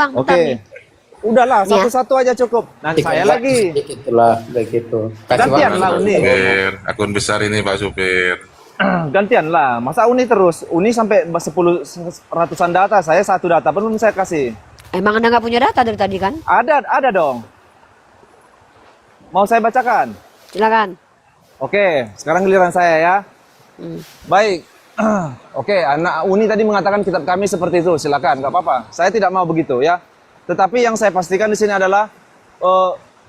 Bang, Oke. bentar nih. Udahlah, Nih ya. satu-satu aja cukup. Nanti saya lagi. Itulah begitu. Gantian lah Uni. Supir, akun besar ini Pak Supir. Gantian lah. Masa Uni terus? Uni sampai 10 ratusan data. Saya satu data pun belum saya kasih. Emang Anda nggak punya data dari tadi kan? Ada dong. Mau saya bacakan? Silakan. Oke, sekarang giliran saya ya. Baik. Oke, anak Uni tadi mengatakan kitab kami seperti itu. Silakan, nggak apa-apa. Saya tidak mau begitu ya. Tetapi yang saya pastikan di sini adalah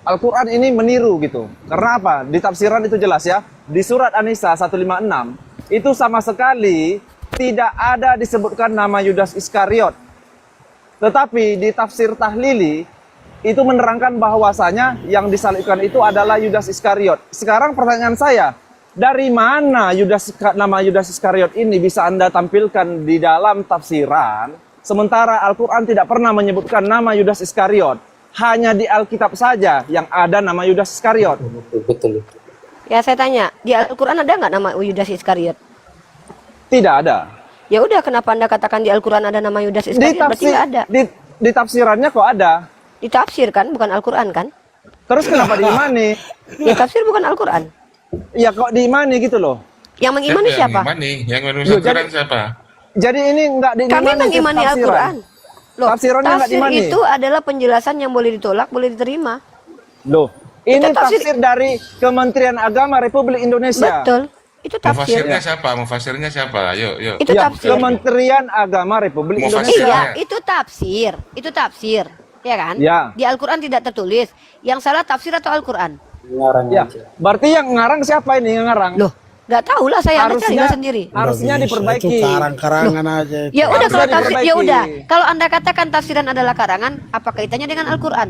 Al-Quran ini meniru gitu. Karena apa? Di tafsiran itu jelas ya. Di surat An-Nisa 156 itu sama sekali tidak ada disebutkan nama Yudas Iskariot. Tetapi di tafsir Tahlili itu menerangkan bahwasanya yang disalibkan itu adalah Yudas Iskariot. Sekarang pertanyaan saya, dari mana nama Yudas Iskariot ini bisa Anda tampilkan di dalam tafsiran? Sementara Al-Quran tidak pernah menyebutkan nama Yudas Iskariot. Hanya di Alkitab saja yang ada nama Yudas Iskariot. Betul. Ya saya tanya, di Al-Quran ada nggak nama Yudas Iskariot? Tidak ada. Ya udah, kenapa Anda katakan di Al-Quran ada nama Yudas Iskariot? Berarti nggak ada. Di tafsirannya kok ada. Ditafsir kan, bukan Al-Quran kan? Terus kenapa diimani? Ya tafsir bukan Al-Quran. Ya kok diimani gitu loh. Yang mengimani siapa? Yang menunjukkan siapa? Jadi ini nggak diimani. Kami mengimani Al-Quran. Loh, Tafsirannya nggak tafsir diimani. itu adalah penjelasan yang boleh ditolak, boleh diterima. Loh, ini Itu tafsir- tafsir dari Kementerian Agama Republik Indonesia. Betul. Itu tafsir. Mufasirnya siapa? Yuk. Itu Ya, tafsir. Kementerian Agama Republik Mufasir. Indonesia. Iya, itu tafsir. Itu tafsir. Ya kan? Ya. Di Al-Quran tidak tertulis. Yang salah tafsir atau Al-Quran? Ngarang Ya, aja. berarti yang ngarang siapa ini yang ngarang? Loh, nggak tahu lah, saya Anda cari lah sendiri. Harusnya Nggak bisa, diperbaiki. Itu karang-karangan aja. Itu. Ya udah, Harusnya kalau tafsir, ya diperbaiki. udah. Kalau Anda katakan tafsiran adalah karangan, apa kaitannya dengan Al-Quran?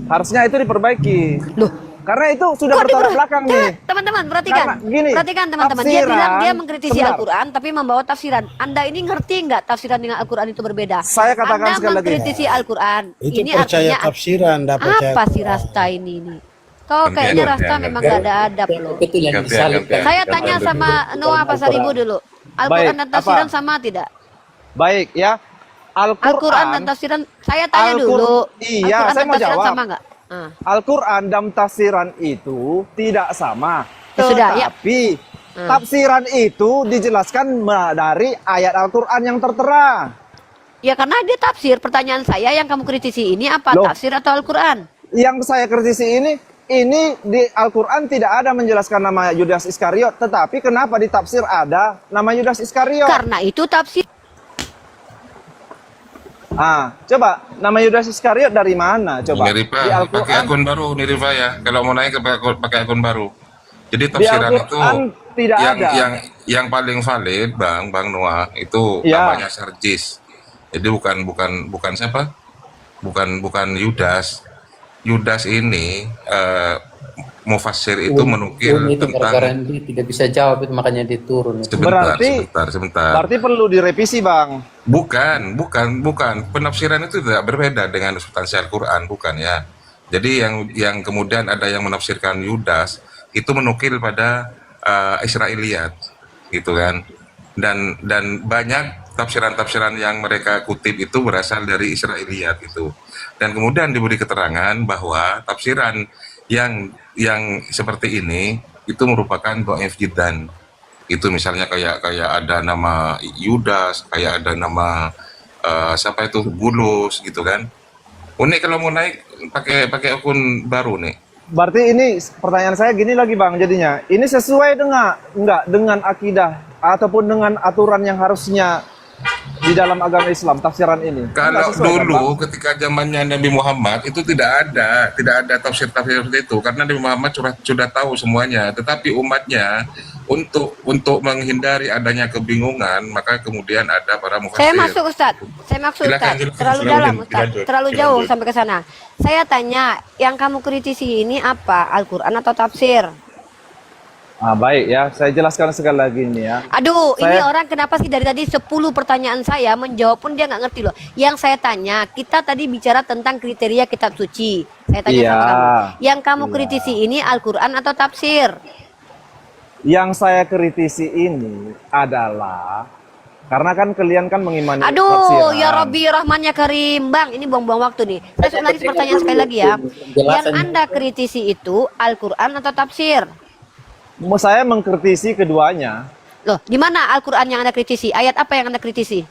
Harusnya itu diperbaiki. Loh, Karena itu sudah bertolak belakang nih. Teman-teman, perhatikan. Karena gini, Perhatikan teman-teman. Dia tafsiran, bilang dia mengkritisi sebentar. Al-Quran, tapi membawa tafsiran. Anda ini ngerti nggak tafsiran dengan Al-Quran itu berbeda? Saya katakan Anda sekali lagi. mengkritisi Al-Quran. Itu Ini percaya artinya tafsiran, nggak percaya apa sih Quran. Rasta ini nih? Kok kayaknya Rasta memang nggak ada adab loh. Betul yang Gantian, disalibkan. gantian. Saya tanya sama Noah Pasaribu dulu. Al-Quran Baik, dan tafsiran apa? sama tidak? Baik ya. Al-Quran dan tafsiran, saya tanya dulu. Iya, Al-Quran saya dan mau tafsiran jawab. sama nggak? Ah. Al-Quran dan tafsiran itu tidak sama. Ya sudah, ya. Tetapi tafsiran itu dijelaskan dari ayat Al-Quran yang tertera. Ya karena dia tafsir. Pertanyaan saya yang kamu kritisi ini apa? Loh. Tafsir atau Al-Quran? Yang saya kritisi ini di Al-Quran tidak ada menjelaskan nama Yudas Iskariot. Tetapi kenapa di tafsir ada nama Yudas Iskariot? Karena itu tafsir. Coba nama Yudas Iskariot dari mana? Coba Ini Rifa, di pakai Al-Quran. akun baru nih Rifa ya. Kalau mau naik pakai akun baru. Jadi Di tafsiran itu Al-Quran tidak yang, ada. yang paling valid Bang Noah itu Ya. namanya Sarjis. Jadi bukan siapa? Bukan Yudas. Yudas ini Mufassir itu menukil itu gara-gara tentang dia tidak bisa jawab, itu makanya diturun. sebentar. Berarti perlu direvisi, Bang. Bukan. Penafsiran itu tidak berbeda dengan substansi Al-Quran, bukan ya. Jadi yang kemudian ada yang menafsirkan Yudas itu menukil pada Israiliyat, gitu kan. Dan banyak tafsiran-tafsiran yang mereka kutip itu berasal dari Israiliyat itu. Dan kemudian diberi keterangan bahwa tafsiran yang seperti ini itu merupakan dhaif jiddan. Itu misalnya kayak ada nama Yudas, kayak ada nama siapa itu Bulus gitu kan. Unik kalau mau naik pakai akun baru nih. Berarti ini pertanyaan saya gini lagi, Bang, jadinya. Ini sesuai dengan akidah ataupun dengan aturan yang harusnya di dalam agama Islam, tafsiran ini. Kalau Nggak sesuai, kan, dulu Bang? ketika zamannya Nabi Muhammad itu tidak ada tafsir seperti itu karena Nabi Muhammad sudah tahu semuanya. Tetapi umatnya untuk menghindari adanya kebingungan maka kemudian ada para mufassir. Saya masuk Ustadz. Silakan, Terlalu silakan, dalam Ustadz. dilanjut, Terlalu dilanjut. jauh sampai ke sana. Saya tanya, yang kamu kritisi ini apa? Al-Quran atau tafsir? Baik ya, saya jelaskan sekali lagi ini ya. Aduh, ini Saya- orang kenapa sih dari tadi 10 pertanyaan saya menjawab pun dia nggak ngerti loh. Yang saya tanya, kita tadi bicara tentang kriteria kitab suci. Saya tanya Iya. sama kamu. Yang kamu Iya. kritisi ini Al-Quran atau tafsir? Yang saya kritisi ini adalah Karena kan kalian kan mengimani Aduh, tafsiran. ya Robbi Rahmannya Karim, Bang, ini buang-buang waktu nih. Saya ulangi pertanyaan sekali lagi ya. Yang Anda kritisi itu Al-Quran atau tafsir? Saya mengkritisi keduanya. Loh, di mana Al-Quran yang Anda kritisi? Ayat apa yang Anda kritisi?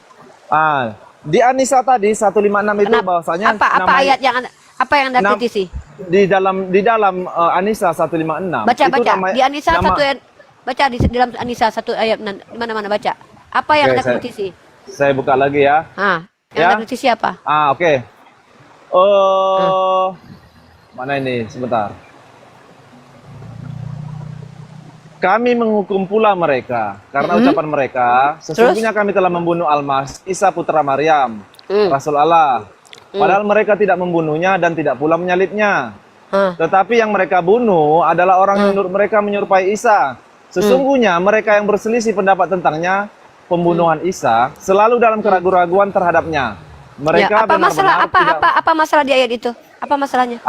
Di An-Nisa tadi 156 itu bahwasanya apa ayat yang Anda kritisi? Di dalam An-Nisa 156. Baca itu di An-Nisa satu ayat, baca di dalam An-Nisa satu ayat mana baca. Apa yang Anda kritisi? Saya buka lagi ya. Yang Anda kritisi apa? Oke. Mana ini? Sebentar. Kami menghukum pula mereka karena ucapan mereka, sesungguhnya kami telah membunuh Al-Masih Isa putra Maryam, Rasul Allah. Padahal mereka tidak membunuhnya dan tidak pula menyalibnya. Tetapi yang mereka bunuh adalah orang yang menurut mereka menyerupai Isa. Sesungguhnya mereka yang berselisih pendapat tentangnya, pembunuhan Isa, selalu dalam keraguan-raguan terhadapnya. Mereka apa masalah di ayat itu? Apa masalahnya?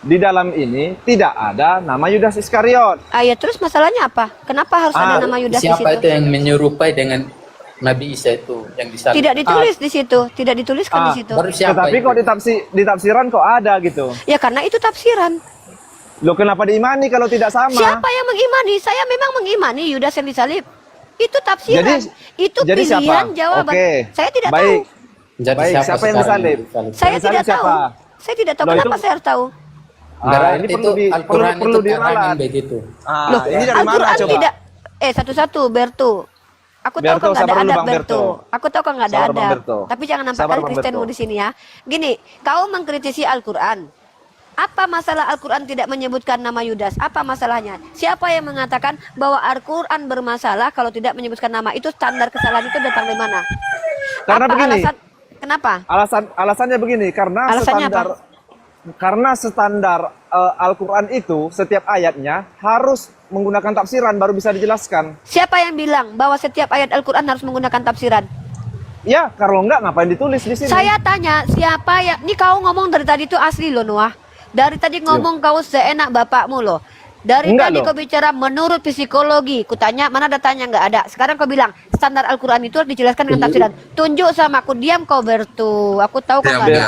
Di dalam ini tidak ada nama Yudas Iskariot. Ya terus masalahnya apa? Kenapa harus ada nama Yudas di situ? Siapa itu yang menyerupai dengan Nabi Isa itu yang disalib? Tidak ditulis di situ, tidak dituliskan di situ. Tetapi kok di tafsiran kok ada gitu? Ya karena itu tafsiran. Loh, kenapa diimani kalau tidak sama? Siapa yang mengimani? Saya memang mengimani Yudas yang disalib. Itu tafsiran. Itu jadi pilihan siapa? jawaban. Saya tidak tahu. Jadi siapa yang disalib? Saya tidak tahu. Saya tidak tahu. Kenapa saya harus tahu? Ini Al-Quran perlu itu diralat begitu. Loh, ini dari mana coba? Tidak. Satu-satu, Bertu. Aku tahu kok nggak ada adab, Bertu. Aku tahu kok nggak ada adab. Tapi jangan nampakkan Kristenmu di sini ya. Gini, kau mengkritisi Al-Quran. Apa masalah Al-Quran tidak menyebutkan nama Yudas? Apa masalahnya? Siapa yang mengatakan bahwa Al-Quran bermasalah kalau tidak menyebutkan nama? Itu standar kesalahan itu datang dari mana? Karena begini. Kenapa? Alasannya begini, karena standar Al-Quran itu setiap ayatnya harus menggunakan tafsiran baru bisa dijelaskan. Siapa yang bilang bahwa setiap ayat Al-Quran harus menggunakan tafsiran? Ya, kalau enggak ngapain ditulis di sini? Saya tanya, siapa yang... Ini kau ngomong dari tadi itu asli loh, Noah. Dari tadi ngomong kau seenak bapakmu loh. Dari enggak tadi loh. kau bicara menurut psikologi. Kutanya mana datanya, nggak ada. Sekarang kau bilang standar Al-Quran itu harus dijelaskan dengan tafsiran. Tunjuk sama aku, diam kau Bertu. Aku tahu kau nggak ada.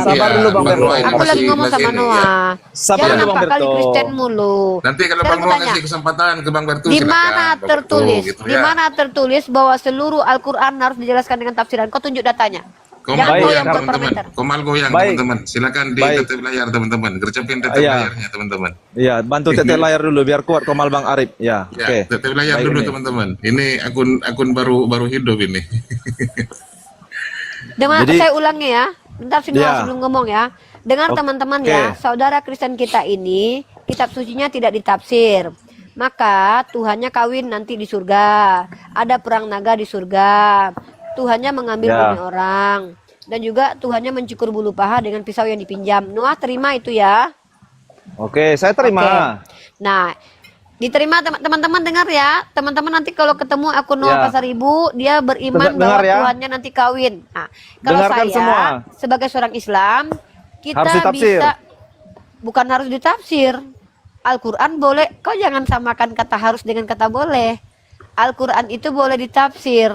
Sabar dulu Bang Bertu. Aku lagi ngomong sama Noah. Sabar Jangan dulu Bang nampak kali Bertu. Kristen mulu. Nanti kalau Sekarang Bang Noah kutanya, kasih kesempatan ke Bang Bertu, di silakan, mana Bang tertulis? Bertu, gitu Di ya. mana tertulis bahwa seluruh Al-Quran harus dijelaskan dengan tafsiran? Kau tunjuk datanya. Komal Jangan goyang goyang teman-teman. berkomentar. Komal goyang teman-teman. Silakan di tetep layar teman-teman. Gercepin tetep layarnya teman-teman. Iya, bantu tetep layar dulu biar kuat Komal Bang Arif. Ya, oke. Tetep layar dulu teman-teman. Ini akun baru hidup ini. Saya ulangi ya. Bentar sini sebelum ngomong ya. Dengar teman-teman ya, saudara Kristen kita ini kitab sucinya tidak ditafsir. Maka Tuhannya kawin nanti di surga. Ada perang naga di surga. Tuhannya mengambil bumi orang. Dan juga Tuhannya mencukur bulu paha dengan pisau yang dipinjam. Noah terima itu ya. Oke, saya terima. Oke. Nah, diterima teman-teman dengar ya. Teman-teman nanti kalau ketemu akun Noah Pasar Ibu, dia beriman bahwa Tuhannya nanti kawin. Nah, kalau dengarkan saya semua. sebagai seorang Islam, kita harus ditafsir. bisa bukan harus ditafsir. Al-Quran boleh, kau jangan samakan kata harus dengan kata boleh. Al-Quran itu boleh ditafsir.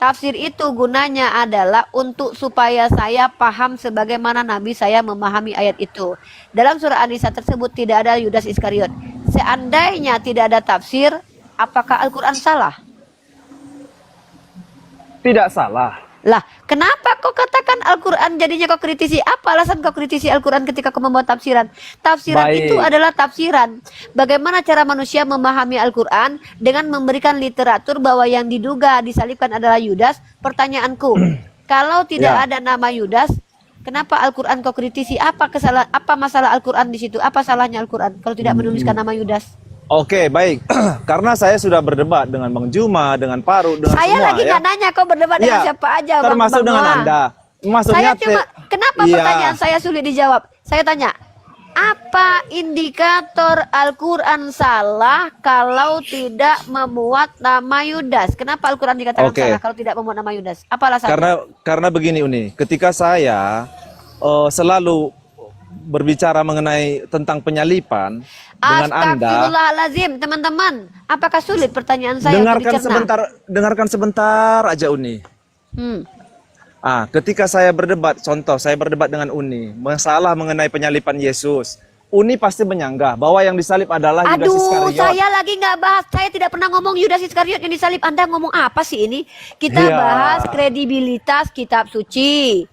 Tafsir itu gunanya adalah untuk supaya saya paham sebagaimana Nabi saya memahami ayat itu. Dalam surah An-Nisa tersebut tidak ada Yudas Iskariot. Seandainya tidak ada tafsir, apakah Al-Quran salah? Tidak salah. Lah, kenapa kau katakan Al-Quran jadinya kau kritisi? Apa alasan kau kritisi Al-Quran ketika kau membuat tafsiran? Tafsiran itu adalah tafsiran. Bagaimana cara manusia memahami Al-Quran dengan memberikan literatur bahwa yang diduga disalibkan adalah Yudas? Pertanyaanku, kalau tidak ada nama Yudas, kenapa Al-Quran kau kritisi? Apa masalah Al-Quran di situ? Apa salahnya Al-Quran kalau tidak menuliskan nama Yudas? Oke, baik. Karena saya sudah berdebat dengan Bang Juma, dengan Paru, dengan saya semua. Saya lagi nggak nanya kau berdebat dengan siapa aja, termasuk Bang dengan Noah. Anda. Maksudnya saya cuma, kenapa pertanyaan saya sulit dijawab? Saya tanya, apa indikator Al-Quran salah kalau tidak memuat nama Yudas? Kenapa Al-Quran dikatakan salah kalau tidak memuat nama Yudas? Apa alasannya? Karena begini Uni, ketika saya selalu berbicara mengenai tentang penyalipan dengan Anda, Astagfirullahalazim, teman-teman. Apakah sulit pertanyaan saya untuk dicerna? dengarkan sebentar aja Uni. Ketika saya berdebat, contoh saya berdebat dengan Uni, masalah mengenai penyalipan Yesus, Uni pasti menyanggah bahwa yang disalib adalah Yudas Iskariot. Saya lagi nggak bahas. Saya tidak pernah ngomong Yudas Iskariot yang disalib. Anda ngomong apa sih ini? Kita bahas kredibilitas kitab suci.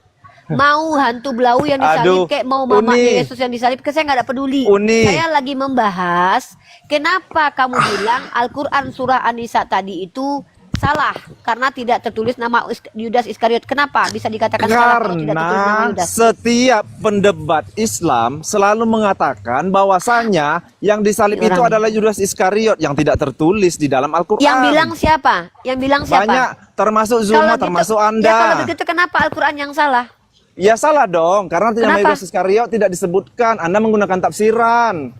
Mau hantu belau yang disalib, kayak mau mamanya Yesus yang disalib, saya nggak ada peduli. Saya lagi membahas kenapa kamu bilang Al-Quran surah An-Nisa tadi itu salah karena tidak tertulis nama Yudas Iskariot. Kenapa bisa dikatakan salah kalau tidak tertulis nama Yudas? Setiap pendebat Islam selalu mengatakan bahwasanya yang disalib itu adalah Yudas Iskariot yang tidak tertulis di dalam Al-Quran. Yang bilang siapa? Yang bilang siapa? Banyak, termasuk Zuma, termasuk Anda. Ya kalau begitu kenapa Al-Quran yang salah? Ya salah dong, karena nama Yudas Iskariot tidak disebutkan. Anda menggunakan tafsiran.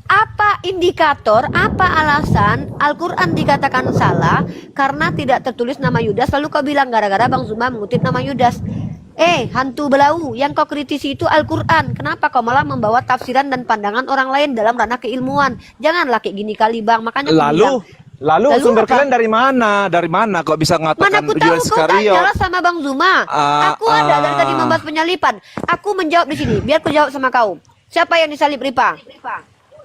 Apa indikator, apa alasan Al-Quran dikatakan salah karena tidak tertulis nama Yudas, lalu kau bilang gara-gara Bang Zuma mengutip nama Yudas. Hantu belau, yang kau kritisi itu Al-Quran. Kenapa kau malah membawa tafsiran dan pandangan orang lain dalam ranah keilmuan? Janganlah kayak gini kali Bang, makanya Lalu sumber kalian dari mana? Dari mana kok bisa mengatakan Yudas Iskariot? Mana aku tahu, kau tanyalah sama Bang Zuma. Aku ada dari tadi membahas penyalipan. Aku menjawab di sini, biar aku jawab sama kau. Siapa yang disalib, Ripa?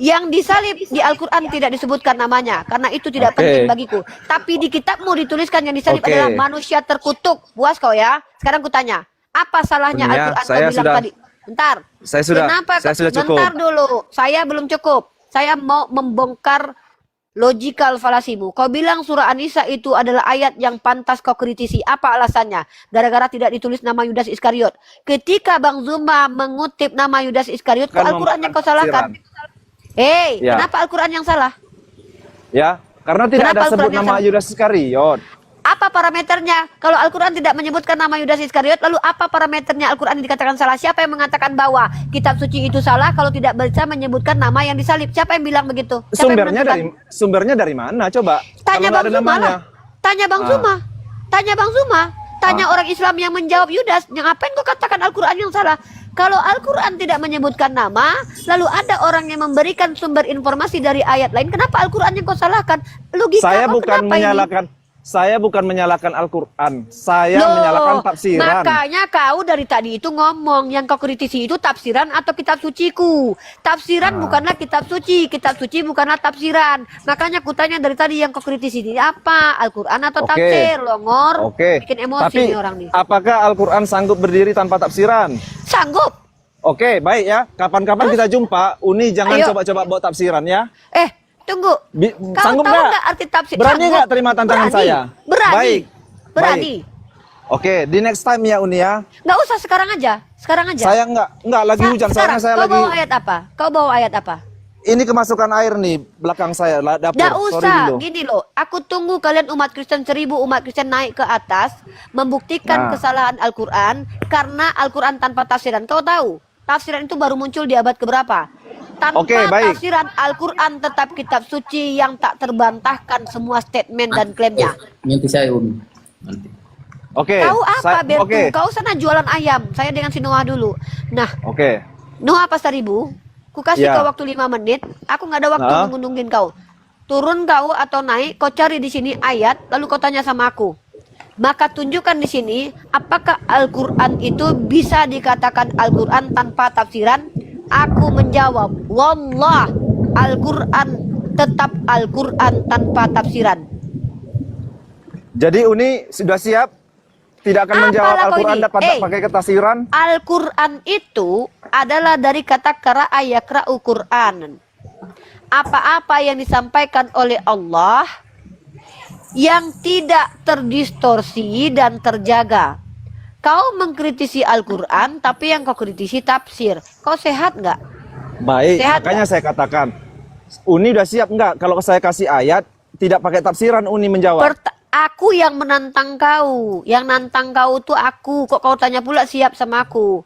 Yang disalib di Al-Quran tidak disebutkan namanya, karena itu tidak penting bagiku. Tapi di kitabmu dituliskan yang disalib adalah manusia terkutuk. Puas kau ya? Sekarang ku tanya, apa salahnya Al-Quran kau bilang tadi? Bentar. Saya sudah cukup. Bentar dulu, saya belum cukup. Saya mau membongkar logical falasimu. Kau bilang surah An-Nisa itu adalah ayat yang pantas kau kritisi. Apa alasannya? Gara-gara tidak ditulis nama Yudas Iskariot. Ketika Bang Zuma mengutip nama Yudas Iskariot, Al-Quran yang kau salahkan. Kenapa Al-Quran yang salah? Ya, karena tidak ada sebut nama Yudas Iskariot. Apa parameternya? Kalau Al-Quran tidak menyebutkan nama Yudas Iskariot, lalu apa parameternya Al-Quran dikatakan salah? Siapa yang mengatakan bahwa kitab suci itu salah kalau tidak bisa menyebutkan nama yang disalib? Siapa yang bilang begitu? Sumbernya dari mana? Coba. Tanya Bang Zuma lah. Tanya Bang Zuma. Tanya Bang Zuma. Tanya orang Islam yang menjawab Yudas. Yang ngapain kau katakan Al-Quran yang salah? Kalau Al-Quran tidak menyebutkan nama, lalu ada orang yang memberikan sumber informasi dari ayat lain, kenapa Al-Quran yang kau salahkan? Logika Saya bukan menyalahkan Al-Quran. Saya menyalahkan tafsiran. Makanya kau dari tadi itu ngomong yang kau kritisi itu tafsiran atau kitab suciku. Tafsiran bukanlah kitab suci bukanlah tafsiran. Makanya kutanya dari tadi yang kau kritisi ini apa? Al-Quran atau tafsir? Longor. Bikin emosi nih orang nih. Apakah Al-Quran sanggup berdiri tanpa tafsiran? Sanggup. Oke, baik ya. Kapan-kapan kita jumpa. Uni jangan coba-coba bawa tafsiran ya. Tunggu. Sanggup nggak arti tafsir? Berani nggak terima tantangan saya? Berani. Berani. Oke, di next time ya Uni ya. Nggak usah sekarang aja. Saya nggak lagi hujan. Soalnya saya lagi. Kau bawa ayat apa? Kau bawa ayat apa? Ini kemasukan air nih belakang saya dapur. Nggak usah. Gini loh. Aku tunggu kalian umat Kristen 1000 umat Kristen naik ke atas membuktikan kesalahan Al-Quran karena Al-Quran tanpa tafsiran. Kau tahu? Tafsiran itu baru muncul di abad keberapa? Tanpa tafsiran Al-Quran tetap kitab suci yang tak terbantahkan semua statement dan klaimnya. Nanti saya nanti. Tahu apa Bertu? Kau sana jualan ayam. Saya dengan si Noah dulu. Nah, Noah pas 1000. Ku kasih kau waktu 5 menit. Aku nggak ada waktu mengunjungin kau. Turun kau atau naik, kau cari di sini ayat, lalu kau tanya sama aku. Maka tunjukkan di sini apakah Al-Quran itu bisa dikatakan Al-Quran tanpa tafsiran? Aku menjawab, wallah, Al-Quran tetap Al-Quran tanpa tafsiran. Jadi Uni sudah siap? Tidak akan menjawab Al-Quran dapat pakai ketafsiran? Al-Quran itu adalah dari kata qara'a yaqra'u Qur'an. Apa-apa yang disampaikan oleh Allah yang tidak terdistorsi dan terjaga. Kau mengkritisi Al-Quran, tapi yang kau kritisi tafsir. Kau sehat nggak? Baik, makanya saya katakan, Uni udah siap nggak? Kalau saya kasih ayat, tidak pakai tafsiran, Uni menjawab. Aku yang menantang kau. Yang nantang kau tuh aku. Kok kau tanya pula siap sama aku?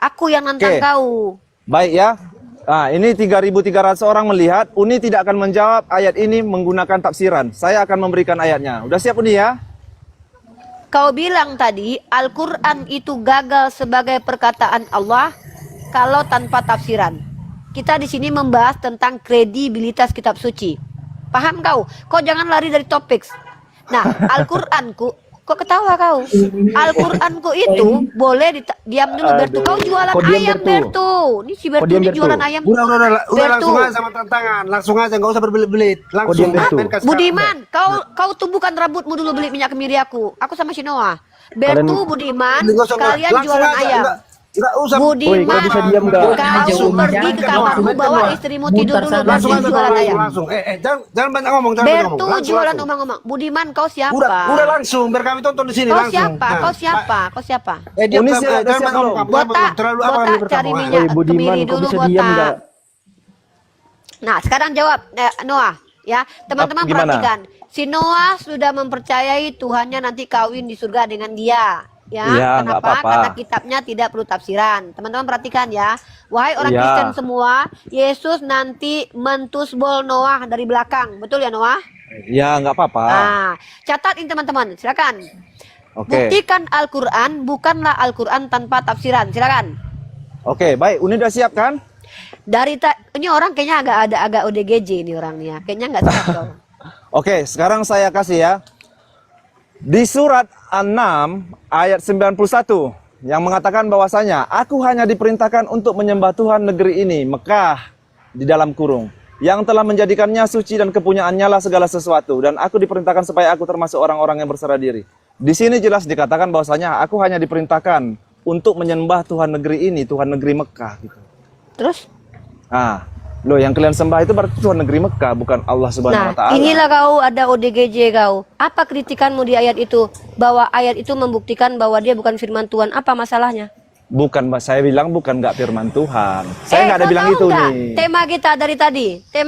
Aku yang nantang kau. Baik ya. Nah, ini 3.300 orang melihat. Uni tidak akan menjawab ayat ini menggunakan tafsiran. Saya akan memberikan ayatnya. Udah siap Uni ya? Kau bilang tadi Al-Quran itu gagal sebagai perkataan Allah. kalau tanpa tafsiran. Kita di sini membahas tentang kredibilitas kitab suci. Paham kau? Kau jangan lari dari topik. Nah, Al-Qur'anku, kok ketawa kau? Al-Qur'anku itu boleh diam dulu Bertu. Kau jualan Kok diam, ayam Bertu? Bertu. Ini si Bertu diam, ini Bertu? jualan ayam. Udah Bertu. langsung aja sama tantangan. Langsung aja, nggak usah berbelit-belit. Langsung. diam, Bertu? main ke sekarang. Budiman, kau tumbuhkan rambutmu dulu beli minyak kemiri aku. Aku sama si Noah. Bertu, Budiman, Nggak usah, kalian langsung jualan aja, ayam. nggak usah. Woi, Budiman, kau bisa diam nggak? kau pergi ke kamarmu bawa istrimu tidur dulu Langsung berarti aja, jualan ayam. langsung. Jangan banyak ngomong, jangan banyak ngomong. Bertu Langsung, jualan langsung. omong-omong. Budiman, kau siapa? Udah langsung, biar kami tonton di sini Kau langsung. siapa? Nah. Kau siapa? Kau siapa? Diam, Uni jangan siap, banyak siap ngomong. belum? Botak, Terlalu apa botak nih cari pertama? minyak Woi, Budiman, kemiri kau dulu bisa diam botak. nggak? Nah, sekarang jawab Noah, ya. Teman-teman Gimana? perhatikan. Si Noah sudah mempercayai Tuhannya nanti kawin di surga dengan dia. Ya, Iya, nggak kenapa? apa-apa. Karena kitabnya tidak perlu tafsiran. Teman-teman perhatikan ya. Wahai orang Iya. Kristen semua, Yesus nanti mentusbol Noah dari belakang. Betul ya Noah? Ya, nggak apa-apa. Nah, catat ini teman-teman, silakan. Oke. Buktikan Al-Qur'an bukanlah Al-Qur'an tanpa tafsiran. Silakan. Oke, baik. Uni udah siap kan? Ini orang kayaknya agak ODGJ ini orangnya. Kayaknya nggak siap kau. Oke, sekarang saya kasih ya. Di surat An-Nam ayat 91 yang mengatakan bahwasanya aku hanya diperintahkan untuk menyembah Tuhan negeri ini, Mekah di dalam kurung, yang telah menjadikannya suci dan kepunyaannya lah segala sesuatu, dan aku diperintahkan supaya aku termasuk orang-orang yang berserah diri. Di sini jelas dikatakan bahwasanya aku hanya diperintahkan untuk menyembah Tuhan negeri ini, Tuhan negeri Mekah gitu. Terus? Ah, loh yang kalian sembah itu berarti Tuhan negeri Mekah, bukan Allah Subhanahu wa Nah, taala. inilah kau ada ODGJ kau. Apa kritikanmu di ayat itu? Bahwa ayat itu membuktikan bahwa dia bukan firman Tuhan. Apa masalahnya? Bukan, Mbak, saya bilang bukan nggak firman Tuhan. Saya nggak ada kau bilang tahu itu nggak? nih. Tema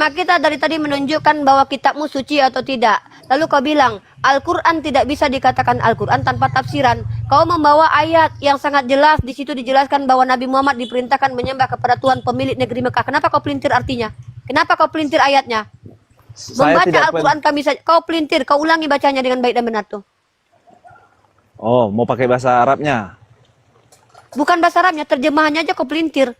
kita dari tadi menunjukkan bahwa kitabmu suci atau tidak. Lalu kau bilang Al-Quran tidak bisa dikatakan Al-Quran tanpa tafsiran. Kau membawa ayat yang sangat jelas. Di situ dijelaskan bahwa Nabi Muhammad diperintahkan menyembah kepada Tuhan pemilik negeri Mekah. Kenapa kau pelintir artinya? Kenapa kau pelintir ayatnya? Saya Membaca tidak Al-Quran kami saja. Kau pelintir, kau ulangi bacanya dengan baik dan benar tuh. Oh, mau pakai bahasa Arabnya? Bukan bahasa Arabnya, terjemahannya aja kau pelintir.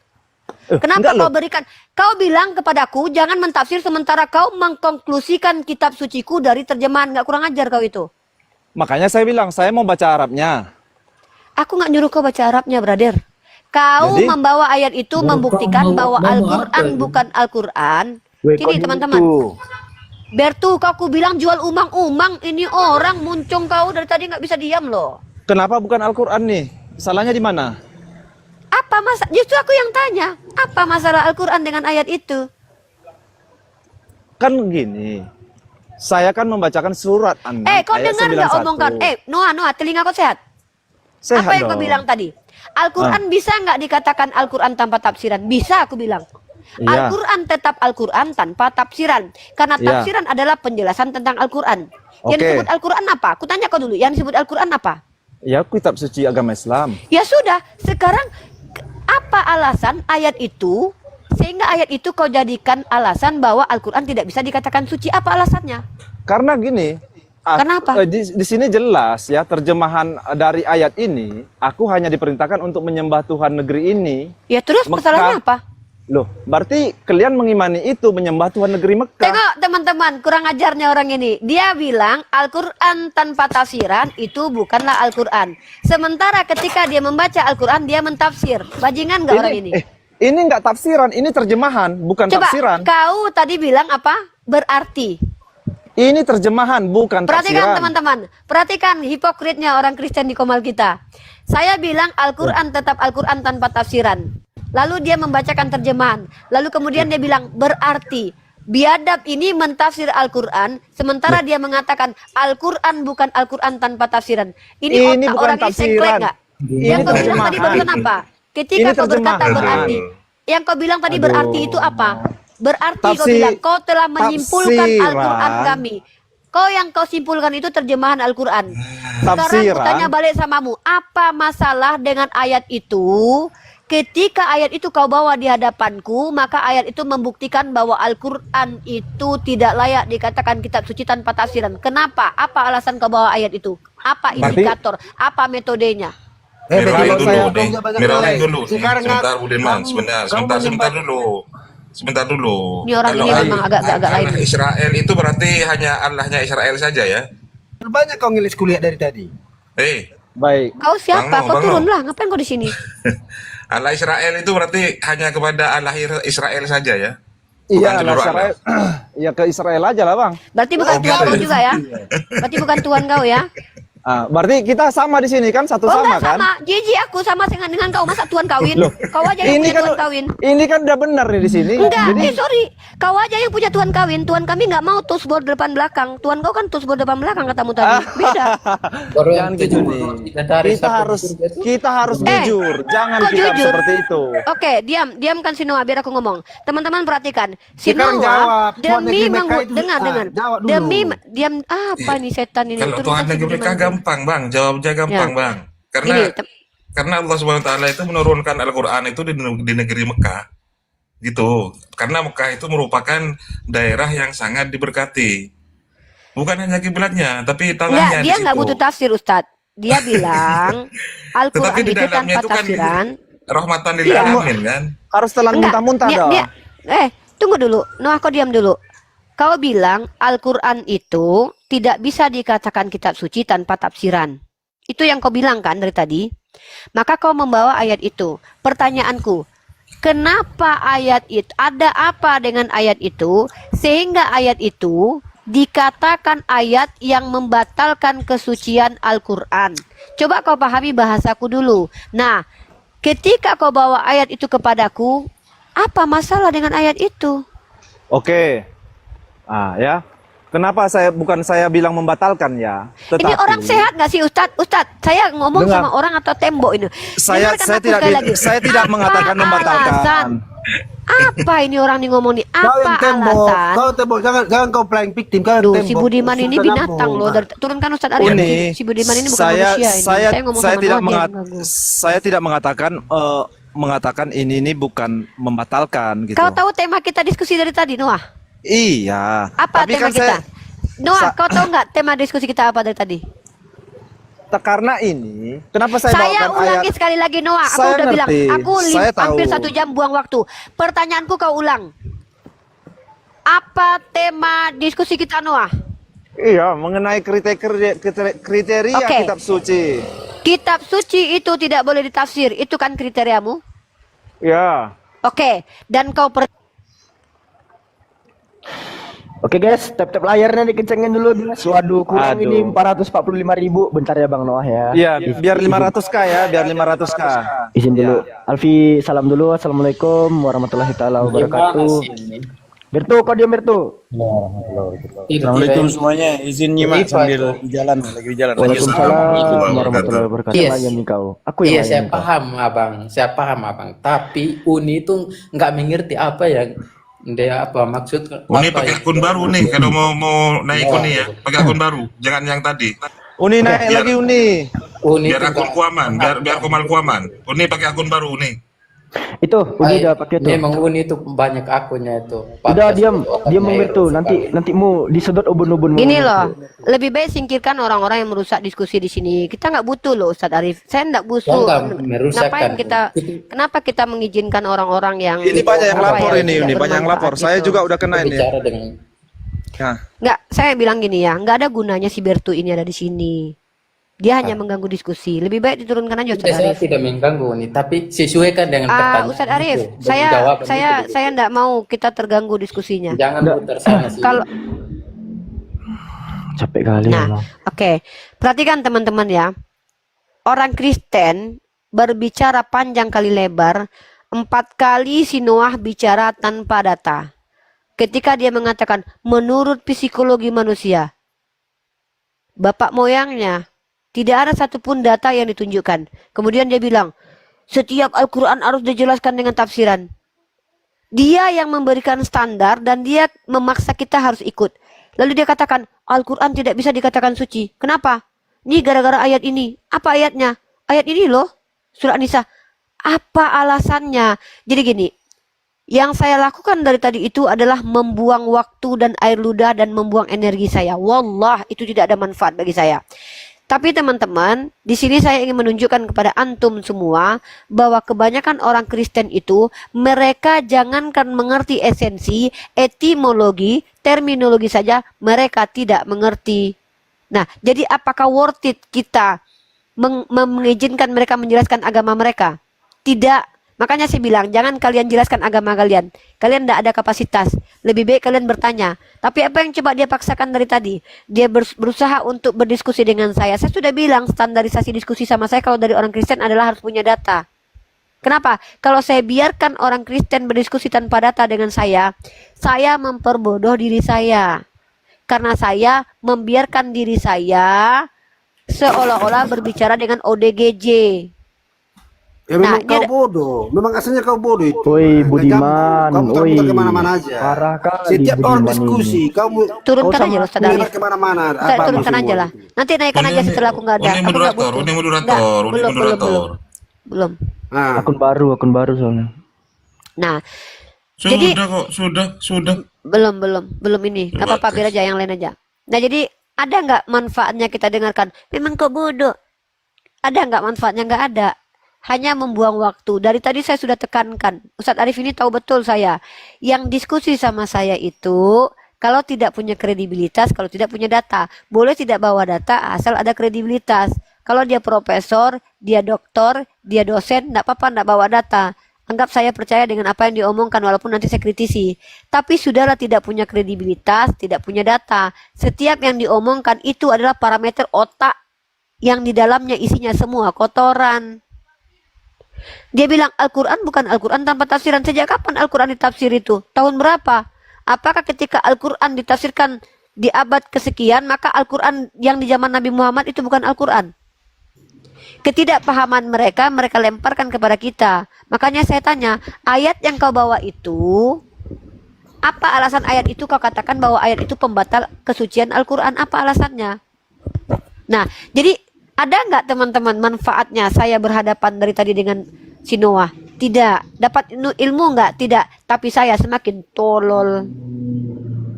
Kenapa enggak kau loh. berikan? Kau bilang kepadaku jangan mentafsir sementara kau mengkonklusikan kitab suciku dari terjemahan. Nggak kurang ajar kau itu. Makanya saya bilang saya mau baca Arabnya. Aku nggak nyuruh kau baca Arabnya, brother. Kau Jadi? membawa ayat itu membuktikan bahwa mau Al-Quran apa? bukan Al-Quran. Weh, Sini kok teman-teman. gitu? Bertu, kau aku bilang jual umang-umang. Ini orang muncung kau dari tadi nggak bisa diam loh. Kenapa bukan Al-Quran nih? Salahnya di mana? Apa justru aku yang tanya. Apa masalah Al-Quran dengan ayat itu? Kan gini. Saya kan membacakan surat An-Nam Kau ayat dengar nggak 91. omongan? Noah, telinga kau sehat? Sehat Apa yang kau dong. bilang tadi? Al-Quran bisa nggak dikatakan Al-Quran tanpa tafsiran? Bisa, aku bilang. Iya. Al-Quran tetap Al-Quran tanpa tafsiran. Karena Iya. tafsiran adalah penjelasan tentang Al-Quran. Yang Oke. disebut Al-Quran apa? Aku tanya kau dulu, yang disebut Al-Quran apa? Ya, kitab suci agama Islam. Ya sudah, sekarang apa alasan ayat itu sehingga ayat itu kau jadikan alasan bahwa Al-Quran tidak bisa dikatakan suci? Apa alasannya? Karena gini. Kenapa? Di sini jelas ya terjemahan dari ayat ini. Aku hanya diperintahkan untuk menyembah Tuhan negeri ini. Ya terus Mekah. masalahnya apa? Loh, berarti kalian mengimani itu menyembah Tuhan negeri Mekah. Tengok teman-teman, kurang ajarnya orang ini. Dia bilang Al-Quran tanpa tafsiran itu bukanlah Al-Quran. Sementara ketika dia membaca Al-Quran, dia mentafsir. Bajingan nggak orang ini? Ini nggak tafsiran, ini terjemahan, bukan Coba, tafsiran. kau tadi bilang apa? Berarti. Ini terjemahan, bukan Perhatikan tafsiran. teman-teman. Perhatikan hipokritnya orang Kristen di Komal kita. Saya bilang Al-Quran tetap Al-Quran tanpa tafsiran. Lalu dia membacakan terjemahan. Lalu kemudian dia bilang berarti. Biadab ini mentafsir Al-Quran. Sementara dia mengatakan Al-Quran bukan Al-Quran tanpa tafsiran. Ini Ini otak bukan orang ini sengklek tafsiran. nggak? Ini Yang kau bilang tadi terjemahan. barusan apa? Ketika Ini kau berkata terjemahan. berarti. Yang kau bilang tadi berarti itu apa? Berarti kau Tafsir- bilang kau telah menyimpulkan tafsiran. Al-Quran kami. Kau yang kau simpulkan itu terjemahan Al-Quran. Sekarang Tafsiran. aku tanya balik samamu. Apa masalah dengan ayat itu? Ketika ayat itu kau bawa di hadapanku, maka ayat itu membuktikan bahwa Al-Quran itu tidak layak dikatakan kitab suci tanpa tafsiran. Kenapa? Apa alasan kau bawa ayat itu? Apa Berarti- indikator? Apa metodenya? Miralin kalau dulu saya- nih. banyak Miralin orang. dulu. Sekarang Sebentar kamu- Budiman, kamu sebentar menyembah- dulu. Sebentar dulu. Ini orang ini memang agak lain. Allah Israel itu berarti hanya Allahnya Israel saja ya? Banyak kau ngelis kuliah dari tadi. Baik. Kau siapa? Bang Kau Mo. turunlah. Ngapain kau di sini? Allah Israel itu berarti hanya kepada Allah Israel saja ya? Iya, seluruh Israel. Iya ke Israel aja lah, Bang. Berarti bukan Tuhan kau juga ya? Berarti bukan Tuhan kau ya? Berarti kita sama di sini kan, satu Oh sama enggak kan? sama. Jiji aku sama dengan kau. Masa Tuhan kawin? Kau aja yang Ini punya kan Tuhan kawin. ini kan udah benar nih di sini. Enggak, Jadi sorry. Kau aja yang punya Tuhan kawin. Tuhan kami nggak mau tusbor depan belakang. Tuhan kau kan tusbor depan belakang katamu tadi. Beda. Baru Jangan yang gitu tujuh nih. puluh tiga hari kita sampai harus di surga itu. kita harus jujur. Jangan kok kita jujur? seperti itu. Oke, diamkan si Noah biar aku ngomong. Teman-teman perhatikan. Si Sekarang Noah jawab, Tuhan demi negeri Mekah itu- dengar. jawab dulu. Demi diam apa nih setan ini? Kalau Turun Tuhan kasih negeri di mereka mana? gampang bang, jawabnya gampang Ya. bang. Karena Gini, karena Allah Subhanahu Wa Taala itu menurunkan Al-Quran itu di negeri Mekah, gitu. Karena Mekah itu merupakan daerah yang sangat diberkati. Bukan hanya kiblatnya, tapi enggak, tanahnya dia di nggak situ. butuh tafsir Ustadz. Dia bilang Al-Quran Tetapi di itu dalamnya tanpa itu kan tafsiran. rahmatan lil Iya. alamin kan. Harus telan Enggak, muntah-muntah dia, dong. tunggu dulu. Noah, kau diam dulu. Kau bilang Al-Quran itu tidak bisa dikatakan kitab suci tanpa tafsiran. Itu yang kau bilang kan dari tadi. Maka kau membawa ayat itu. Pertanyaanku, kenapa ayat itu, ada apa dengan ayat itu sehingga ayat itu dikatakan ayat yang membatalkan kesucian Al-Quran? Coba kau pahami bahasaku dulu. Nah, ketika kau bawa ayat itu kepadaku, apa masalah dengan ayat itu? Oke. Ya. Kenapa bukan saya bilang membatalkan ya? Tetapi Ini orang sehat nggak sih Ustadz? Ustadz, saya ngomong Dengar. sama orang atau tembok ini? Saya Dengarkan saya aku tidak sekali lagi. saya tidak Apa mengatakan membatalkan. alasan? Apa ini orang nih ngomong nih? Kau Apa yang tembok, alasan? kau tembok, jangan kau playing victim, kau yang Duh, tembok. si Budiman ini Sudah binatang nyambung. loh. Turunkan Ustadz Arif. Ini Si Budiman ini bukan saya manusia ini. saya ngomong saya sama tidak Noah, dia yang ganggu. saya tidak mengatakan ini bukan membatalkan gitu. Kau tahu tema kita diskusi dari tadi, Noah? Iya. Apa Tapi tema kan kita? Noah, sa- kau tahu nggak tema diskusi kita apa dari tadi? karena ini kenapa saya Saya bawakan ulangi ayat sekali lagi Noah. Aku Saya udah bilang, ngerti. aku Saya tahu. hampir 1 jam buang waktu. Pertanyaanku kau ulang. Apa tema diskusi kita Noah? Iya, mengenai kriteria Oke. kitab suci. Kitab suci itu tidak boleh ditafsir. Itu kan kriteriamu? Ya. Oke. Dan kau Oke guys, tap-tap layarnya dikencengin dulu guys. Waduh, kurang Aduh. ini 445.000. Bentar ya Bang Noah ya. Iya, biar 500k ya, biar 500k. Izin dulu. Alfi, salam dulu. Assalamualaikum warahmatullahi taala wabarakatuh. Bertu, kau diam Bertu. Assalamualaikum semuanya, izin nyimak sambil di jalan, lagi di jalan. Waalaikumsalam warahmatullahi wabarakatuh. Yes. Layan nih kau. Aku Iya, yang saya layan kau. paham abang, saya paham abang. Tapi Uni itu nggak mengerti apa yang dia apa maksud. Uni apa pakai yang- akun baru nih kalau mau naik Uni ya, pakai akun baru, jangan yang tadi. Uni naik Biar- lagi Uni. Uni Biar itu akun nggak- kuaman, biar komal kuaman. Uni pakai akun baru Uni. Itu, Uni udah pakai tuh. Memang Uni itu banyak akunnya itu. Udah diam, diam Bang Bertu. Bertu. Nanti mu disedot ubun-ubun. Gini loh, lebih baik singkirkan orang-orang yang merusak diskusi di sini. Kita nggak butuh loh Ustadz Arif. Saya nggak butuh. Jangan merusakkan. Ngapain kenapa kita mengizinkan orang-orang yang Ini banyak yang apa lapor ya, ini, tidak banyak yang lapor. bermanfaat Saya gitu. juga udah kena ini. Bicara dengan Nah, Nggak, saya bilang gini ya, nggak ada gunanya si Bertu ini ada di sini. Dia hanya mengganggu diskusi. Lebih baik diturunkan aja Ustadz saya Arif. tidak mengganggu nih, tapi sesuaikan dengan pertanyaan. Ustadz Arif, itu. saya Jawaban saya itu. saya nggak mau kita terganggu diskusinya. Jangan putar sana sih. Kalau Capek kali Nah, memang. oke. Perhatikan teman-teman ya. Orang Kristen berbicara panjang kali lebar. 4 kali si Noah bicara tanpa data. Ketika dia mengatakan menurut psikologi manusia, bapak moyangnya, tidak ada satupun data yang ditunjukkan. Kemudian dia bilang, setiap Al-Quran harus dijelaskan dengan tafsiran. Dia yang memberikan standar dan dia memaksa kita harus ikut. Lalu dia katakan, Al-Quran tidak bisa dikatakan suci. Kenapa? Ini gara-gara ayat ini. Apa ayatnya? Ayat ini loh. Surah An-Nisa. Apa alasannya? Jadi gini, yang saya lakukan dari tadi itu adalah membuang waktu dan air ludah dan membuang energi saya. Wallah, itu tidak ada manfaat bagi saya. Tapi teman-teman, di sini saya ingin menunjukkan kepada antum semua bahwa kebanyakan orang Kristen itu mereka jangankan mengerti esensi, etimologi, terminologi saja mereka tidak mengerti. Nah, jadi apakah worth it kita mengizinkan mereka menjelaskan agama mereka? Tidak. Makanya saya bilang, jangan kalian jelaskan agama kalian. Kalian tidak ada kapasitas. Lebih baik kalian bertanya. Tapi apa yang coba dia paksakan dari tadi? Dia berusaha untuk berdiskusi dengan saya. Saya sudah bilang standarisasi diskusi sama saya kalau dari orang Kristen adalah harus punya data. Kenapa? Kalau saya biarkan orang Kristen berdiskusi tanpa data dengan saya memperbodoh diri saya. Karena saya membiarkan diri saya seolah-olah berbicara dengan ODGJ. Ya memang kau bodoh, memang asalnya kau bodoh itu. Woi Budiman, Kamu woi muter kemana-mana aja. parah kali Setiap orang Budiman diskusi, ini. kamu Turunkan aja loh, Ustaz Arif. kemana-mana. Ustaz, turunkan aja lah. Nanti naikkan aja setelah aku nggak ada. Uni Aku nggak moderator, butuh. Uni Nggak, moderator, Uni belum, moderator. belum. Nah, Akun baru soalnya. Nah, Sudah Jadi- kok, sudah. belum ini. Nggak Coba apa-apa, biar tes. aja yang lain aja. Nah, jadi ada nggak manfaatnya kita dengarkan? Memang kau bodoh. Ada nggak manfaatnya? Nggak ada. Hanya membuang waktu. Dari tadi saya sudah tekankan. Ustadz Arif ini tahu betul saya. Yang diskusi sama saya itu kalau tidak punya kredibilitas, kalau tidak punya data. Boleh tidak bawa data asal ada kredibilitas. Kalau dia profesor, dia doktor, dia dosen, enggak apa-apa enggak bawa data. Anggap saya percaya dengan apa yang diomongkan walaupun nanti saya kritisi. Tapi sudahlah tidak punya kredibilitas, tidak punya data. Setiap yang diomongkan itu adalah parameter otak yang di dalamnya isinya semua kotoran. Dia bilang Al-Quran bukan Al-Quran tanpa tafsiran. Sejak kapan Al-Quran ditafsir itu? Tahun berapa? Apakah ketika Al-Quran ditafsirkan di abad kesekian, maka Al-Quran yang di zaman Nabi Muhammad itu bukan Al-Quran? Ketidakpahaman mereka lemparkan kepada kita. Makanya saya tanya, ayat yang kau bawa itu, apa alasan ayat itu kau katakan bahwa ayat itu pembatal kesucian Al-Quran? Apa alasannya? Nah, jadi ada nggak teman-teman manfaatnya saya berhadapan dari tadi dengan si Noah? Tidak. Dapat ilmu nggak? Tidak. Tapi saya semakin tolol.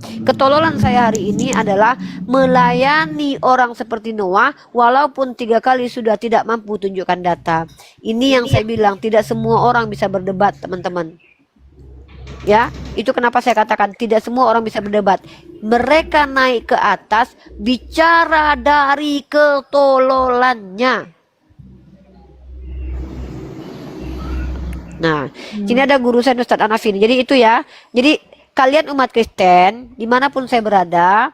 Ketololan saya hari ini adalah melayani orang seperti Noah walaupun 3 kali sudah tidak mampu tunjukkan data. Ini yang saya bilang, tidak semua orang bisa berdebat, teman-teman. Ya, itu kenapa saya katakan tidak semua orang bisa berdebat. Mereka naik ke atas bicara dari ketololannya. Nah, sini ada guru saya Ustadz Hanafi. Jadi itu ya. Jadi kalian umat Kristen, dimanapun saya berada,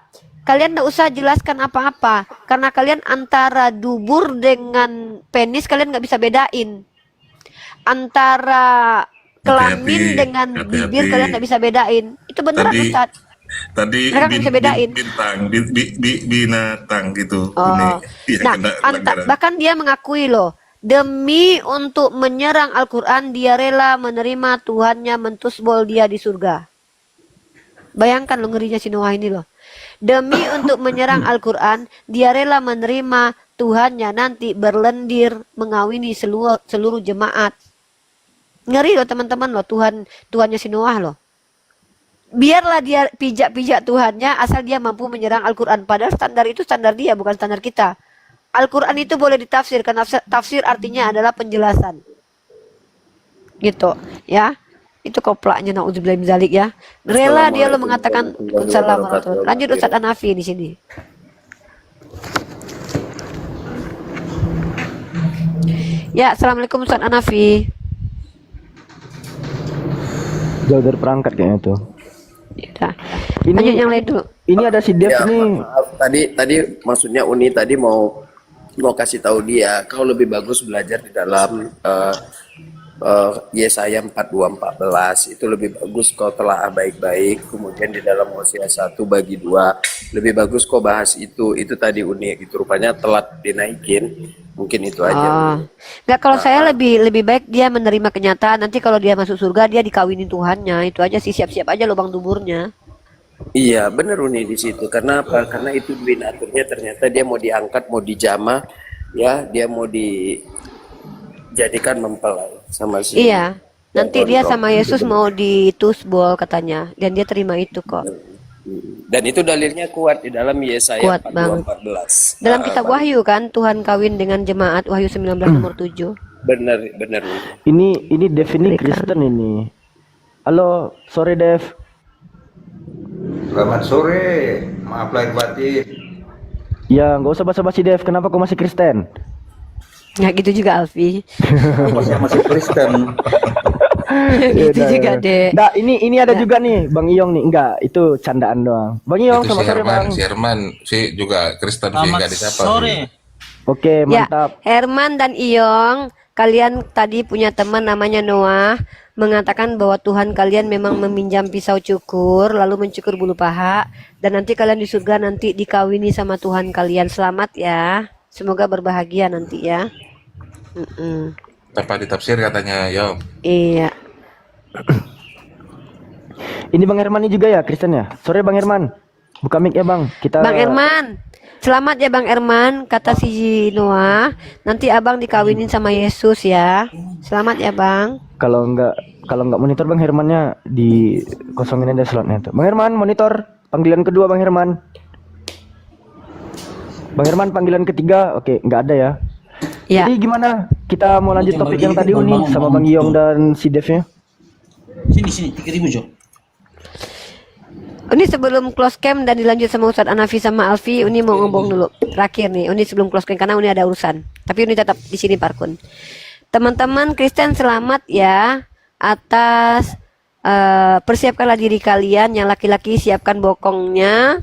kalian tidak usah jelaskan apa-apa. Karena kalian antara dubur dengan penis kalian nggak bisa bedain. Antara kelamin Hati-hati, dengan hati-hati. bibir kalian nggak bisa bedain. Itu beneran Ustadz. Tadi Mereka nggak bisa bedain. binatang gitu. Oh. Ini, ya, Nah, kena pelanggaran. bahkan dia mengakui loh, demi untuk menyerang Al-Quran dia rela menerima Tuhannya mentusbol dia di surga. Bayangkan lo ngerinya si Noah ini loh. Demi untuk menyerang Al-Quran dia rela menerima Tuhannya nanti berlendir mengawini seluruh jemaat. Ngeri loh teman-teman loh, Tuhannya si Noah loh. Biarlah dia pijak-pijak Tuhannya asal dia mampu menyerang Al-Quran. Padahal standar itu standar dia, bukan standar kita. Al-Quran itu boleh ditafsir, karena tafsir artinya adalah penjelasan. Gitu, ya. Itu koplaknya na'udzubillah min dzalik ya. Rela dia lo mengatakan Assalamualaikum. Lanjut Ustadz Hanafi di sini. Ya, Assalamualaikum Ustadz Hanafi. Jauh dari perangkat kayaknya tuh. Ya, Ini- lanjut yang lain dulu. Ini ada si Dev Ya, nih. maaf. Tadi maksudnya Uni tadi mau kasih tahu dia kau lebih bagus belajar di dalam Yesaya 42:14 itu lebih bagus kau telah baik-baik, kemudian di dalam Hosea 1:2 lebih bagus kau bahas itu tadi Uni itu rupanya telat dinaikin, mungkin itu aja. Oh. Nggak, kalau saya lebih baik dia menerima kenyataan. Nanti kalau dia masuk surga dia dikawinin Tuhannya. Itu aja sih, siap-siap aja lubang duburnya. Iya benar Uni di situ, karena apa? Karena itu binaturnya ternyata dia mau diangkat, mau dijamah, ya dia mau dijadikan mempelai sama si. Iya. Nanti dia sama Yesus mau ditusbol katanya. Dan dia terima itu kok. Dan itu dalilnya kuat di dalam Yesaya Kuat banget. 42:14. Dalam kitab Wahyu kan Tuhan kawin dengan jemaat, Wahyu 19 nomor 7. Benar, benar. Ini Dev ini Kristen ini. Halo, sore Dev. Selamat sore, maaf lahir batin. Ya, nggak usah basa-basi Dev. Kenapa kau masih Kristen? Nggak gitu juga Alfi. Masih Kristen. Gitu juga deh. Nah, ini ada juga nih Bang Iyong nih. Enggak, itu candaan doang. Bang Iyong, Itu selamat sore Bang. si Herman sih juga Kristen sih, nggak disapa. Oke, Ya, mantap. Herman dan Iyong, kalian tadi punya teman namanya Noah, mengatakan bahwa Tuhan kalian memang meminjam pisau cukur, lalu mencukur bulu paha, dan nanti kalian di surga nanti dikawini sama Tuhan kalian. Selamat ya, semoga berbahagia nanti ya. Tanpa ditafsir katanya, Yom. Iya. Ini Bang Herman ini juga ya Kristen ya? Sore Bang Herman. Buka mic ya Bang. Kita Bang Herman, selamat ya Bang Herman, kata si Noah, nanti abang dikawinin sama Yesus ya. Selamat ya Bang. kalau nggak monitor Bang Hermannya dikosongin aja slotnya tuh. Bang Herman monitor panggilan kedua Bang Herman. Bang Herman panggilan ketiga. Oke, nggak ada ya. Ya. Jadi gimana? Kita mau lanjut topik yang tadi Uni sama Bang Iyong dan si Devnya. Sini 3.000 Jo. Ini sebelum close cam dan dilanjut sama Ustadz Anafi sama Alfi, Uni mau ngomong dulu. Terakhir nih, Uni sebelum close cam karena Uni ada urusan. Tapi Uni tetap di sini Parkun. Teman-teman Kristen selamat ya atas persiapkanlah diri kalian. Yang laki-laki siapkan bokongnya,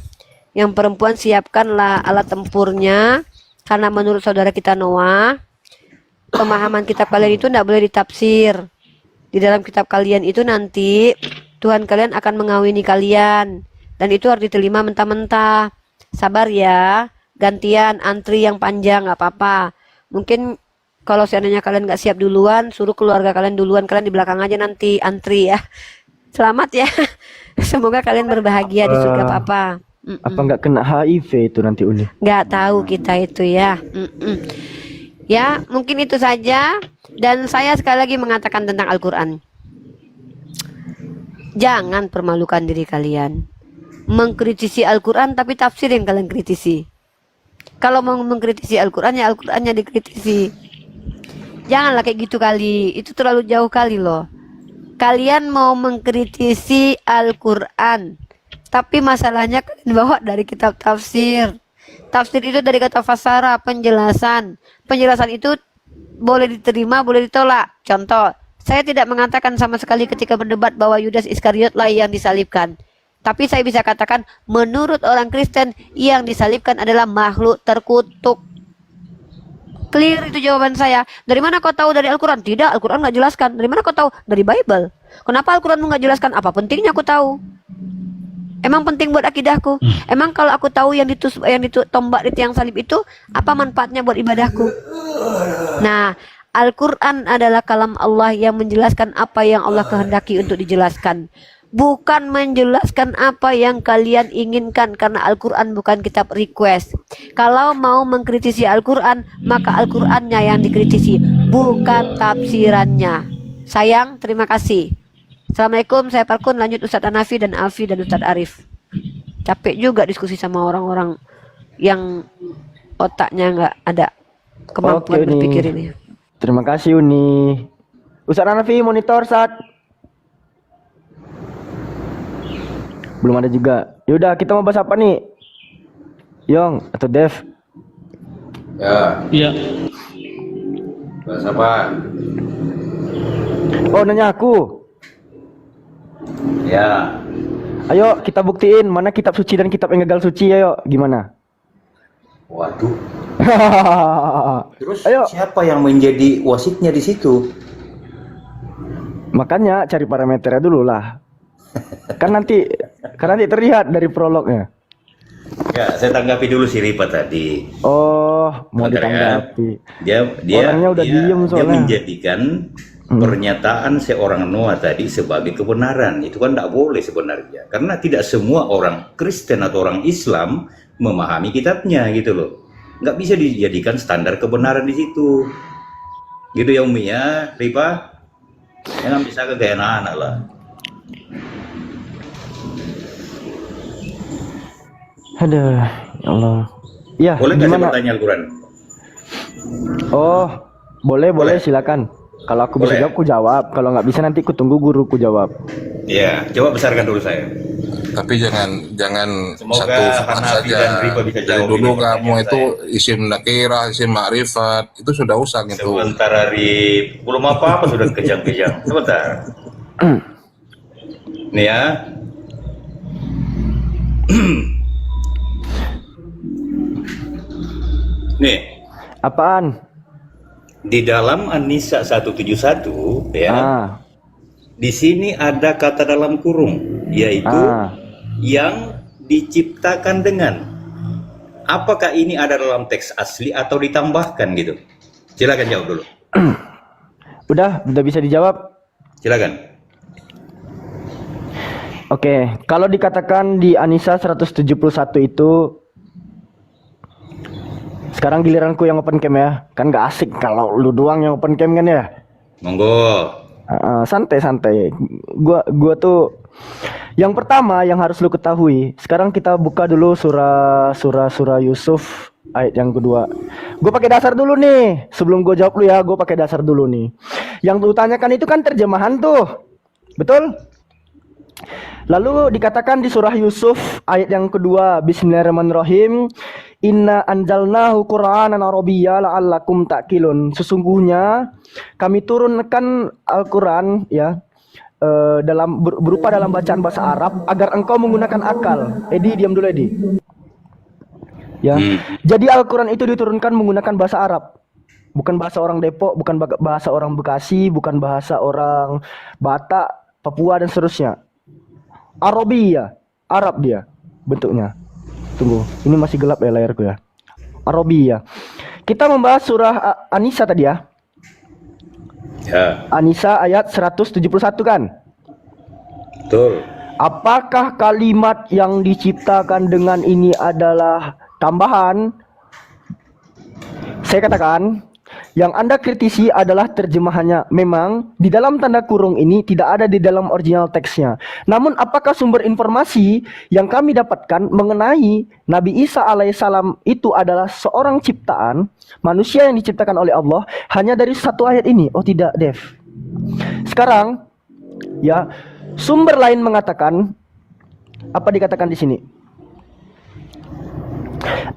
yang perempuan siapkanlah alat tempurnya. Karena menurut saudara kita Noah, pemahaman kitab kalian itu tidak boleh ditafsir. Di dalam kitab kalian itu nanti Tuhan kalian akan mengawini kalian, dan itu harus diterima mentah-mentah. Sabar ya, gantian antri yang panjang nggak apa-apa. Mungkin kalau seandainya kalian nggak siap duluan, suruh keluarga kalian duluan, kalian di belakang aja nanti antri ya. Selamat ya, semoga kalian berbahagia di surga Papa. Apa nggak kena HIV itu nanti Uni? Nggak tahu kita itu ya. Ya, mungkin itu saja. Dan saya sekali lagi mengatakan tentang Al-Quran. Jangan permalukan diri kalian. Mengkritisi Al-Quran tapi tafsir yang kalian kritisi. Kalau mau mengkritisi Al-Quran ya Al-Qurannya dikritisi. Janganlah kayak gitu kali. Itu terlalu jauh kali loh. Kalian mau mengkritisi Al-Quran, tapi masalahnya kalian bawa dari kitab tafsir. Tafsir itu dari kata fasara, penjelasan. Penjelasan itu boleh diterima, boleh ditolak. Contoh, saya tidak mengatakan sama sekali ketika berdebat bahwa Yudas Iskariot lah yang disalibkan. Tapi saya bisa katakan, menurut orang Kristen, yang disalibkan adalah makhluk terkutuk. Clear itu jawaban saya. Dari mana kau tahu dari Al-Quran? Tidak, Al-Quran nggak jelaskan. Dari mana kau tahu? Dari Bible. Kenapa Al-Quran nggak jelaskan? Apa pentingnya aku tahu? Emang penting buat akidahku? Emang kalau aku tahu yang ditombak di tiang salib itu, apa manfaatnya buat ibadahku? Nah, Al-Quran adalah kalam Allah yang menjelaskan apa yang Allah kehendaki untuk dijelaskan. Bukan menjelaskan apa yang kalian inginkan, karena Al-Quran bukan kitab request. Kalau mau mengkritisi Al-Quran, maka Al-Qurannya yang dikritisi, bukan tafsirannya. Sayang, terima kasih. Assalamualaikum, saya Parkun, lanjut Ustadz Anafi dan Alfi dan Ustadz Arif. Capek juga diskusi sama orang-orang yang otaknya nggak ada kemampuan berpikir ini. Terima kasih Uni. Ustadz Anafi monitor saat. Belum ada juga. Yaudah, kita mau bahas apa nih? Yong atau Dev? Ya. Iya. Bahas apa? Oh, nanya aku. Ya. Ayo kita buktiin mana kitab suci dan kitab yang gagal suci. Ayo, gimana? Waduh. Terus Ayo. siapa yang menjadi wasitnya di situ? Makanya cari parameternya dulu lah. Kan nanti terlihat dari prolognya. Ya, saya tanggapi dulu si Ripa tadi. Oh, mau Bentar ya. ditanggapi. Dia Orangnya udah diem dia soalnya. menjadikan pernyataan seorang Noah tadi sebagai kebenaran. Itu kan tidak boleh sebenarnya. Karena tidak semua orang Kristen atau orang Islam memahami kitabnya gitu loh. Nggak bisa dijadikan standar kebenaran di situ. Gitu ya Umi ya, Ripa. Jangan bisa kayak anak-anak lah. Aduh, ya Allah. Ya, Boleh nggak saya gimana? bertanya Al-Quran? Oh, boleh, silakan. Kalau aku bisa Boleh. jawab, aku jawab. Kalau nggak bisa nanti aku tunggu guruku jawab. Ya, coba besarkan dulu saya. Tapi jangan Semoga satu sifat Hanafi saja. dan Riba bisa Dari jawab dulu ini kamu pertanyaan itu isim nakirah, isim ma'rifat, itu sudah usang itu. Sebentar Arif, belum apa-apa sudah kejang-kejang. Sebentar. Nih ya. Nih, Apaan? di dalam An-Nisa 171 ya. Ah, Di sini ada kata dalam kurung, yaitu yang diciptakan dengan. Apakah ini ada dalam teks asli atau ditambahkan gitu? Silakan jawab dulu. udah bisa dijawab. Silakan. Oke, kalau dikatakan di An-Nisa 171 itu, sekarang giliranku yang open cam ya. Kan gak asik kalau lu doang yang open cam kan ya. Monggo. Santai. Gua tuh yang pertama yang harus lu ketahui. Sekarang kita buka dulu surah Yusuf ayat yang kedua. Gue pakai dasar dulu nih. Sebelum gue jawab lu ya, gue pakai dasar dulu nih. Yang lu tanyakan itu kan terjemahan tuh. Betul? Lalu dikatakan di surah Yusuf ayat yang kedua, Bismillahirrahmanirrahim, Inna anjalnahu Qur'anan Arabiyya la'allakum ta'qilun. Sesungguhnya kami turunkan Al-Qur'an ya berupa dalam bacaan bahasa Arab agar engkau menggunakan akal. Edi, diam dulu Edi. Ya. Jadi Al-Qur'an itu diturunkan menggunakan bahasa Arab. Bukan bahasa orang Depok, bukan bahasa orang Bekasi, bukan bahasa orang Batak, Papua dan seterusnya. Arabiyya, Arab dia bentuknya. Tunggu, ini masih gelap ya layarku ya. Arabiyya. Kita membahas surah An-Nisa tadi ya. Ya, An-Nisa ayat 171 kan? betul. Apakah kalimat yang diciptakan dengan ini adalah tambahan? Saya katakan, yang Anda kritisi adalah terjemahannya. Memang di dalam tanda kurung ini tidak ada di dalam original teksnya. Namun apakah sumber informasi yang kami dapatkan mengenai Nabi Isa alaihissalam itu adalah seorang ciptaan, manusia yang diciptakan oleh Allah, hanya dari satu ayat ini? Oh tidak, Dev. Sekarang, ya, sumber lain mengatakan, apa dikatakan di sini?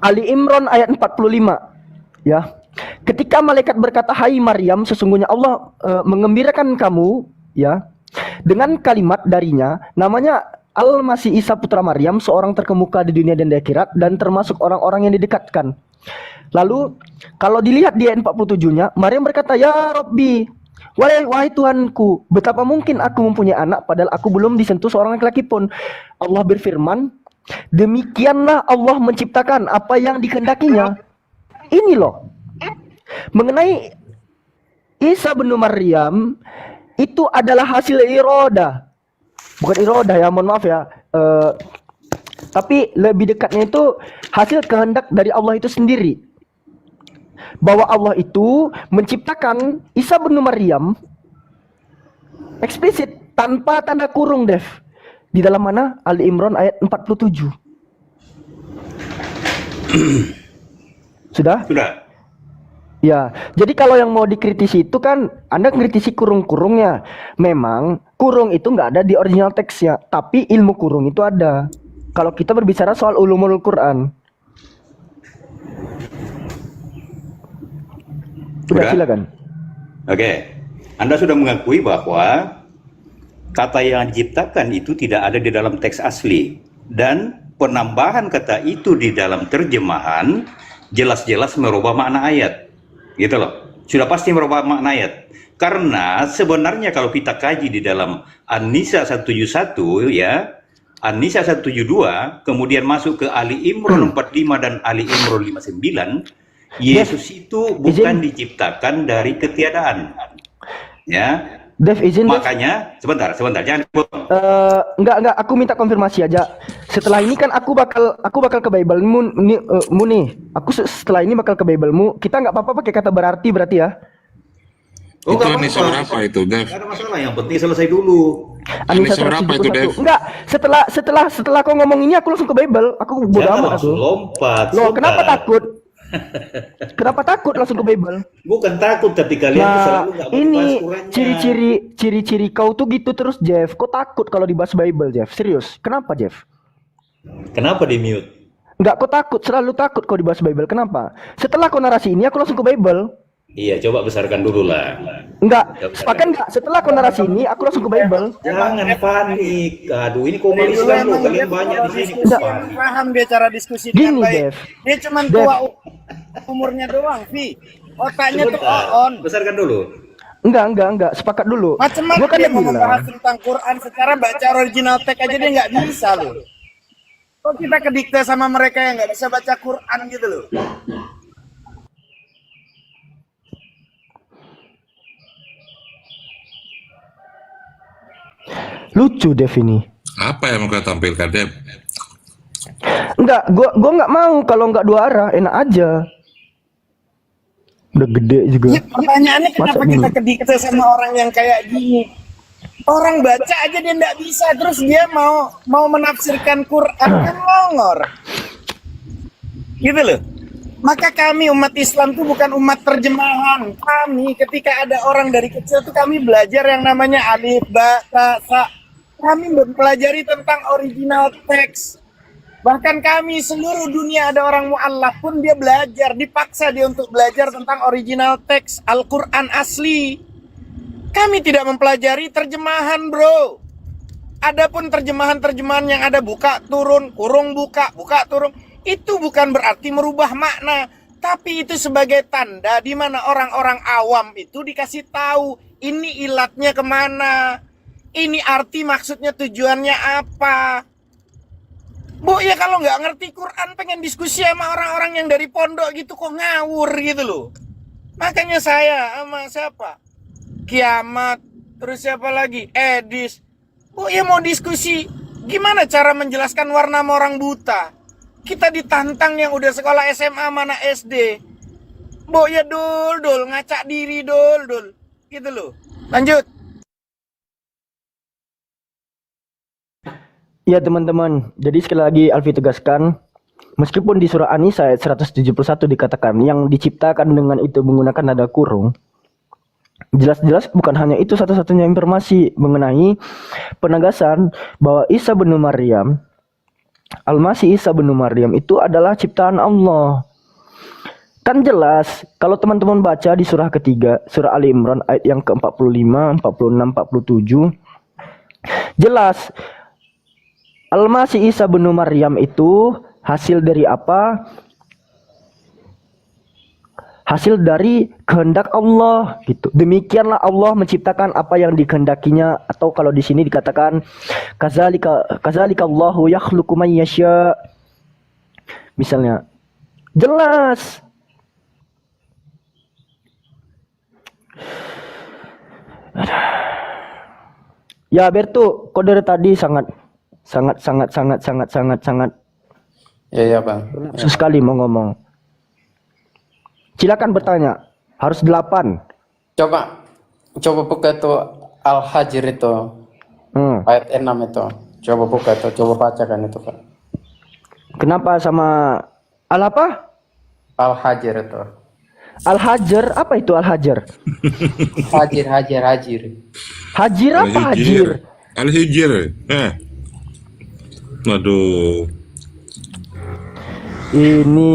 Ali Imran ayat 45, ya. Ketika malaikat berkata, "Hai Maryam, sesungguhnya Allah mengembirakan kamu," ya, dengan kalimat darinya, namanya Al-Masih Isa putra Maryam, seorang terkemuka di dunia dan di akhirat, dan termasuk orang-orang yang didekatkan. Lalu kalau dilihat di ayat 47-nya, Maryam berkata, "Ya Rabbi, wahai Tuhanku, betapa mungkin aku mempunyai anak padahal aku belum disentuh seorang laki-laki pun." Allah berfirman, "Demikianlah Allah menciptakan apa yang dikehendakinya." Ini loh. Mengenai Isa bin Maryam itu adalah hasil iroda, bukan iroda ya, mohon maaf ya, tapi lebih dekatnya itu hasil kehendak dari Allah itu sendiri, bahwa Allah itu menciptakan Isa bin Maryam eksplisit tanpa tanda kurung, Dev, di dalam mana? Ali Imran ayat 47. Sudah? Ya, jadi kalau yang mau dikritisi itu kan Anda kritisi kurung-kurungnya. Memang kurung itu nggak ada di original teksnya, tapi ilmu kurung itu ada. Kalau kita berbicara soal ulumul Quran. Sudah, silakan. Oke. Anda sudah mengakui bahwa kata yang diciptakan itu tidak ada di dalam teks asli, dan penambahan kata itu di dalam terjemahan jelas-jelas merubah makna ayat. Gitu loh, sudah pasti merubah makna ayat. Karena sebenarnya kalau kita kaji di dalam An-Nisa 171 ya, An-Nisa 172, kemudian masuk ke Ali Imran 45 dan Ali Imran 59, Yesus itu bukan diciptakan dari ketiadaan. Ya. Dev, izin. Makanya sebentar, jangan. Enggak, aku minta konfirmasi aja. Setelah ini kan aku bakal ke Bible-mu nih. Aku setelah ini bakal ke Bible-mu. Kita nggak apa-apa pakai kata berarti ya. Oh, itu ini soal apa itu, Dev? Nggak ada masalah, yang penting selesai dulu. Anisa Anisa berapa itu, 171. Dev? Enggak, setelah kau ngomong ini aku langsung ke Bible. Aku bodo Jangan amat aku. langsung lompat. Loh, Sultan. kenapa takut? Kenapa takut langsung ke Bible? Bukan takut, tapi kalian tuh Nah, selalu nggak mau ini bahas Qurannya. ciri-ciri kau tuh gitu terus, Jeff. Kau takut kalau dibahas Bible, Jeff. Serius. Kenapa, Jeff? Kenapa di mute? Enggak, kau takut, selalu takut kau dibahas Bible. Kenapa? Setelah kau narasi ini aku langsung ke Bible. Iya, coba besarkan dulu lah. Enggak, sepakat enggak? Setelah kau narasi ini aku langsung ke Bible. Jangan panik. Aduh, ini komal Islam loh. Kalian banyak di sini. Enggak. Paham dia cara diskusi Gini, dengan baik. Dev. Dia cuma Dev. tua umurnya doang, Vi. Otaknya tuh Sebentar, on. besarkan dulu. Enggak, sepakat dulu. Macam-macam Gua kan dia udah mau bilang. membahas tentang Quran secara baca original text aja dia nggak bisa loh. Kok kita kedikte sama mereka yang nggak bisa baca Quran gitu loh. Lucu Dev ini. Apa yang mau kau tampilkan, Dev? Enggak, gua enggak mau kalau enggak dua arah, enak aja. Udah gede juga. Ya, pertanyaannya kenapa Masa kita dulu? kedikte sama orang yang kayak gini? Orang baca aja dia nggak bisa, terus dia mau menafsirkan Quran kan ngongor. Gitu loh. Maka kami umat Islam tuh bukan umat terjemahan. Kami ketika ada orang dari kecil tuh kami belajar yang namanya alif, ba, ta, sa. Kami mempelajari tentang original teks. Bahkan kami seluruh dunia ada orang mu'allaf pun dia belajar, dipaksa dia untuk belajar tentang original teks Al-Quran asli. Kami tidak mempelajari terjemahan, bro. Adapun terjemahan-terjemahan yang ada buka turun, kurung buka, buka turun, itu bukan berarti merubah makna, tapi itu sebagai tanda di mana orang-orang awam itu dikasih tahu ini ilatnya kemana, ini arti maksudnya tujuannya apa. Bu, ya kalau nggak ngerti Quran pengen diskusi sama orang-orang yang dari pondok gitu kok ngawur gitu loh. Makanya saya sama siapa? Kiamat, terus siapa lagi? Edis. Bu, ya mau diskusi gimana cara menjelaskan warna sama orang buta. Kita ditantang yang udah sekolah SMA mana SD. Bu, ya dul, ngacak diri dul. Gitu loh. Lanjut. Ya teman-teman, jadi sekali lagi Alfi tegaskan, meskipun di surah An-Nisa ayat 171 dikatakan yang diciptakan dengan itu menggunakan nada kurung, jelas-jelas bukan hanya itu satu-satunya informasi mengenai penegasan bahwa Isa bin Maryam, Al-Masih Isa bin Maryam itu adalah ciptaan Allah. Kan jelas kalau teman-teman baca di surah ketiga, surah Ali Imran ayat yang ke-45, 46, 47, jelas Al-Masih Isa bin Maryam itu hasil dari apa? Hasil dari kehendak Allah gitu. Demikianlah Allah menciptakan apa yang dikehendakinya, atau kalau di sini dikatakan kazalika Allahu yakhluqu may yasha. Misalnya jelas ya Bertu, kau dari tadi sangat Ya Bang. sekali mau ngomong. Silakan bertanya. Harus 8. Coba buka itu Al-Hajr itu ayat 6 itu. Coba buka itu, coba bacakan itu, Pak. Kenapa sama Al apa? Al-Hajr itu. Al-Hajar, apa itu Al-Hajar? Hajir. Hajir apa Hajir? Al-Hijr. Waduh. Ini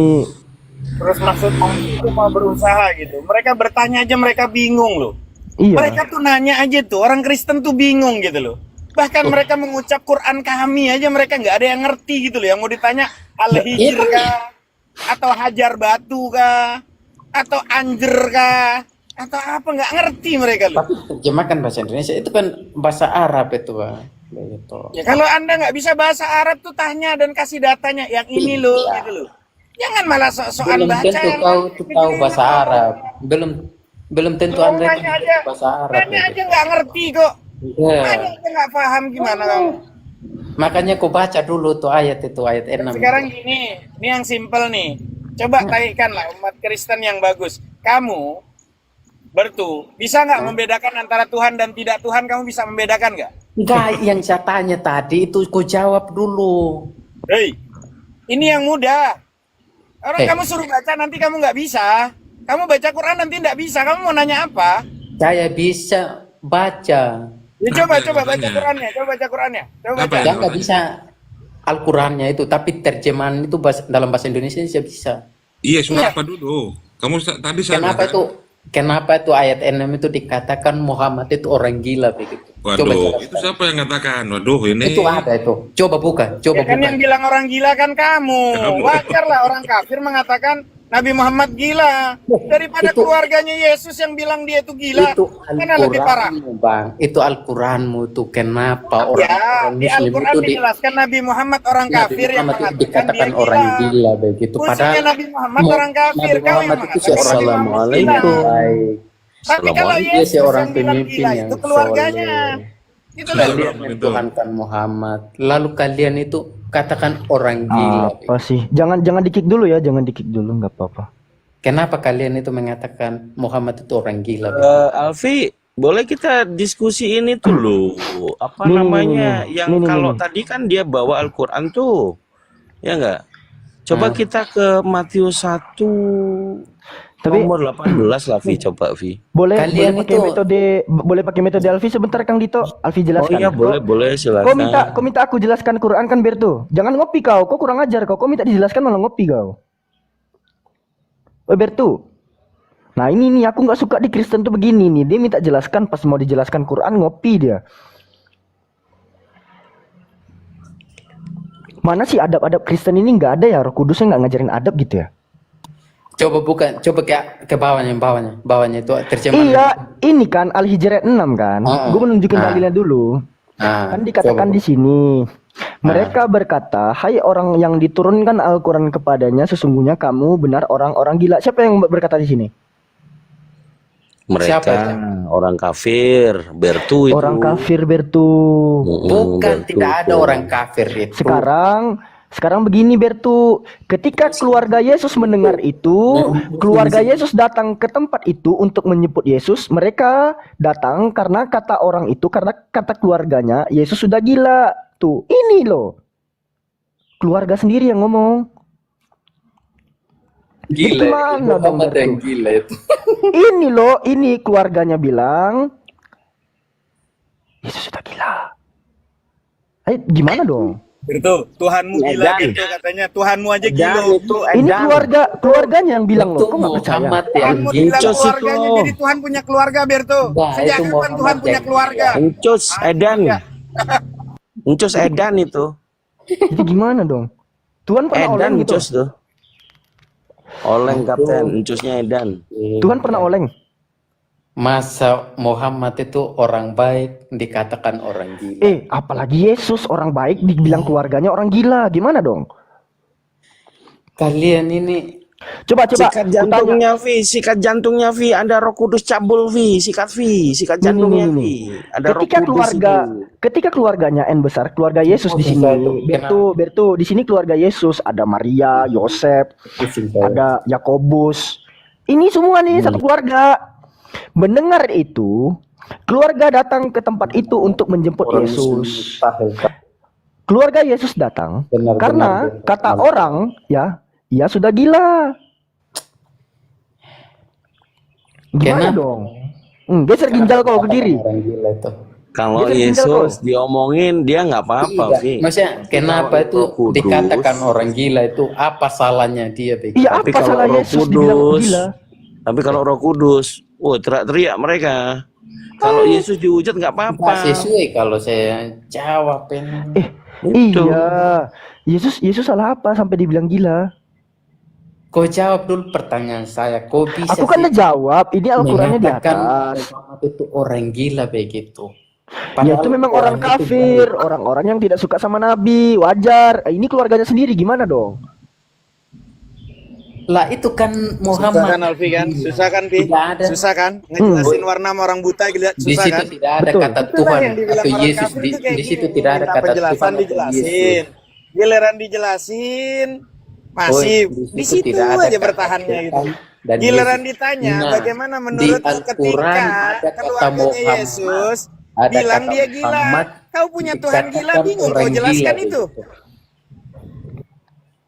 Terus maksud itu mau berusaha gitu. Mereka bertanya aja mereka bingung loh. iya. Mereka tuh nanya aja tuh, orang Kristen tuh bingung gitu loh. Bahkan mereka mengucap Quran kami aja mereka nggak ada yang ngerti gitu loh. Yang mau ditanya Al-Hijr kah? Atau Hajar Batu kah? Atau Anjer kah? Atau apa, nggak ngerti mereka loh. Tapi terjemahkan bahasa Indonesia itu kan bahasa Arab itu, Pak. Gitu. Ya kalau Anda nggak bisa bahasa Arab tuh tanya dan kasih datanya yang ini loh gitu loh. Jangan malah sok-sokan Belum baca tentu yang kau lain. tahu bahasa Arab. Belum tentu Anda Nanya aja, bahasa Arab. nanya aja nggak ngerti kok. Iya. Nanya aja nggak paham gimana kamu. Makanya kau baca dulu tuh ayat 6. Sekarang gini, ini yang simple nih. Coba kaitkan lah umat Kristen yang bagus. Kamu Bertu, bisa nggak membedakan antara Tuhan dan tidak Tuhan? Kamu bisa membedakan nggak? Enggak, yang saya tanya tadi itu kau jawab dulu. Hei, ini yang mudah. Orang Eh. kamu suruh baca nanti kamu nggak bisa. Kamu baca Quran nanti nggak bisa. Kamu mau nanya apa? Saya bisa baca. Ya Apa coba baca jawabannya? Qurannya. Coba baca Qurannya. Coba Apa baca. yang- Saya nggak bisa Al-Qurannya itu, tapi terjemahan itu dalam bahasa Indonesia saya bisa. Iya, surat apa dulu? Kamu tadi salah, Kenapa kan? itu? Kenapa itu ayat 6 itu dikatakan Muhammad itu orang gila begitu? Coba Waduh, jelaskan. itu siapa yang katakan? Waduh, ini. Itu ada itu. Coba buka, coba Ya kan buka. yang bilang orang gila kan kamu. Kamu. Wajar lah orang kafir mengatakan Nabi Muhammad gila. Daripada Itu- keluarganya Yesus yang bilang dia itu gila. Itu Mana lebih parah? Al-Quranmu, Bang. Itu Al-Quranmu tuh. Kenapa orang, Ya, orang di Muslim Al-Quran itu dijelaskan Nabi Muhammad orang Nabi kafir yang Muhammad itu mengatakan dikatakan dia orang gila. gila begitu. Fungsinya Nabi Muhammad orang kafir. Nabi Kau yang Muhammad itu mengatakan seorang Nabi Muhammad Assalamualaikum. gila. Baik. Tapi kalau Dia Yesus seorang yang bilang pemimpin gila yang itu keluarganya. soleh. Itu loh. Kalian mentuhankan Muhammad. Lalu kalian itu katakan orang gila. Apa sih? Jangan di-kick dulu ya, jangan di-kick dulu, nggak apa-apa. Kenapa kalian itu mengatakan Muhammad itu orang gila? Alfi, boleh kita diskusi ini dulu. Apa Nih, namanya? nih. Yang Nih, kalau nih. tadi kan dia bawa Al-Quran tuh. Ya enggak? Coba kita ke Matius 1 Tapi nomor 18 lah, Vi. Coba, Vi. boleh Kalian pakai itu- metode Alfi sebentar Kang Dito. Alfi Oh jelaskan. iya, boleh, silakan. Kau minta aku jelaskan Quran kan Bertu. Jangan ngopi kau kurang ajar kau. Kau minta dijelaskan malah ngopi kau. Bertu. Nah ini nih aku nggak suka di Kristen tuh begini nih. Dia minta jelaskan pas mau dijelaskan Quran ngopi dia. Mana sih adab-adab Kristen ini nggak ada ya? Roh Kudusnya nggak ngajarin adab gitu ya? Coba buka, coba ke bawahnya itu terjemahan. Iya, ini kan Al-Hijr 6 kan. Gue menunjukin Ah. dalilnya dulu. Kan dikatakan coba. di sini. Mereka berkata, "Hai orang yang diturunkan Al-Qur'an kepadanya, sesungguhnya kamu benar orang-orang gila." Siapa yang berkata di sini? Siapa Mereka itu? orang kafir, Bertu itu. Orang kafir Bertu. Bukan, Bertu tidak ada itu. orang kafir itu. Sekarang begini Bertu, ketika keluarga Yesus mendengar itu, keluarga Yesus datang ke tempat itu untuk menyebut Yesus, mereka datang karena kata orang itu, karena kata keluarganya, Yesus sudah gila. Tuh, ini loh. Keluarga sendiri yang ngomong. Gila. Gimana dong, Muhammad yang Bertu? gila itu. Ini loh, ini keluarganya bilang, Yesus sudah gila. Gimana dong? Bertu, Tuhanmu gila gitu katanya. Tuhanmu aja gila. Ini keluarganya yang bilang loh, Itu kok nggak percaya? Muhammad yang Tuhanmu gila. bilang Encos keluarganya, itu. jadi Tuhan punya keluarga, Bertu. Nah, Sejak itu kapan Muhammad Tuhan punya yang keluarga? Encos Edan. Encos Edan itu. Jadi gimana dong? Tuhan pernah Edan oleng gitu? Encos tuh. Oleng kapten, Encosnya Edan. Tuhan pernah oleng? Masa Muhammad itu orang baik dikatakan orang gila? Apalagi Yesus orang baik dibilang keluarganya orang gila. Gimana dong? Kalian ini Coba. Sikat jantungnya, Vi. Sikat jantungnya, Vi. Ada Roh Kudus cabul, Vi. Sikat, Vi. Sikat jantungnya, Vi. Ada Roh Kudus itu. Ketika keluarganya N besar, keluarga Yesus di sini. Bertu, di sini keluarga Yesus. Ada Maria, Yosef, ada Yakobus. Ini semua nih satu keluarga. Mendengar itu, keluarga datang ke tempat itu untuk menjemput Yesus. Keluarga Yesus datang karena kata orang, ya, ia sudah gila. Gimana Kenapa? dong? Geser ginjal kau ke kiri. orang gila itu. Kalau Dia tertinggal Yesus diomongin, dia nggak apa-apa, Vi. Maksudnya kenapa itu Roh Kudus. dikatakan orang gila itu apa salahnya dia begitu? Iya, Tapi apa kalau salah Roh Yesus dibilang Kudus, gila? tapi kalau Roh Kudus, teriak-teriak mereka. Kalau Yesus dihujat nggak apa-apa. Nggak sesuai kalau saya jawab ini. Itu. Iya. Yesus salah apa sampai dibilang gila? Kau jawab dulu pertanyaan saya. Kau bisa Aku kan sih udah jawab. Ini Al-Qur'annya di mengatakan atas. Muhammad itu orang gila begitu. Ya itu memang orang Quran itu kafir, baik. orang-orang yang tidak suka sama Nabi, wajar. Ini keluarganya sendiri gimana dong? Lah itu kan Susah Muhammad. kan, Alfi kan? Susah kan, Pi? Tidak ada. Susah kan? Ngejelasin warna sama orang buta gila, Di susah situ kan? tidak ada Betul. kata Itulah Tuhan yang dibilang atau orang Yesus. kafir Di, itu kayak di situ gini. tidak ada Minta kata penjelasan Tuhan atau dijelasin. Yesus. Giliran dijelasin, masih di situ tidak ada aja kata bertahannya gitu. Tuhan dan Giliran Yesus. ditanya Nah, bagaimana di menurutmu Al-Quran ketika ada kata keluarganya Muhammad. Yesus Ada bilang kata dia gila. Muhammad, Kau punya Tuhan gila, dikatakan bingung kau orang jelaskan gila itu. begitu.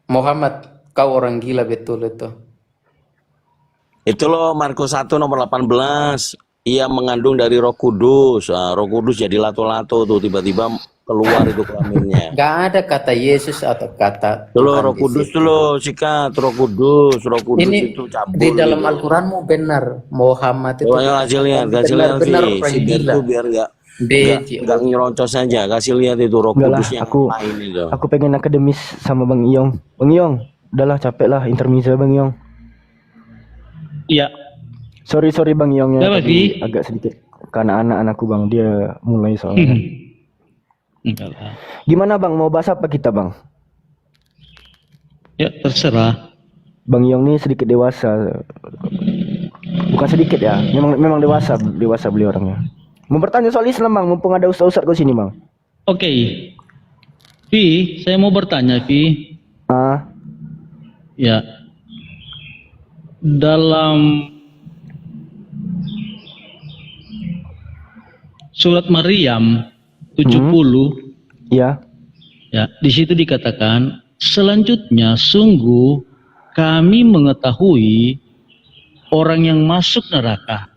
Muhammad, kau orang gila betul itu. Itu loh Markus 1 nomor 18. Ia mengandung dari Roh Kudus. Nah, Roh Kudus jadi lato-lato tuh tiba-tiba keluar itu kelaminnya. Gak ada kata Yesus atau kata Itu loh Tuhan Roh di Kudus situ. tuh loh, sikat Roh Kudus Ini itu cabul di dalam gitu. Al-Quranmu benar. Muhammad itu Oh, ayo kasih lihat benar-benar Vi. orang Si Ber gila. tuh biar nggak Beci. ngerocos aja. Kasih lihat itu Roh Enggak lah, Kudus yang aku lain itu. aku pengen akademis sama Bang Iyong. Bang Iyong, udahlah capek lah intermezzo Bang Iyong. Iya. Sorry Bang Iyong ya, Kenapa, tadi Vi? agak sedikit karena anak-anakku Bang, dia mulai soalnya. Enggak lah. Gimana Bang, mau bahas apa kita Bang? Ya terserah. Bang Iyong nih sedikit dewasa. Bukan sedikit ya, memang dewasa beliau orangnya. Mau bertanya soal Islam Bang, mumpung ada ustaz-ustaz ke sini Bang. Oke. Vi, saya mau bertanya, Vi. Ya. Dalam surat Maryam 70 ya. Ya, di situ dikatakan selanjutnya sungguh kami mengetahui orang yang masuk neraka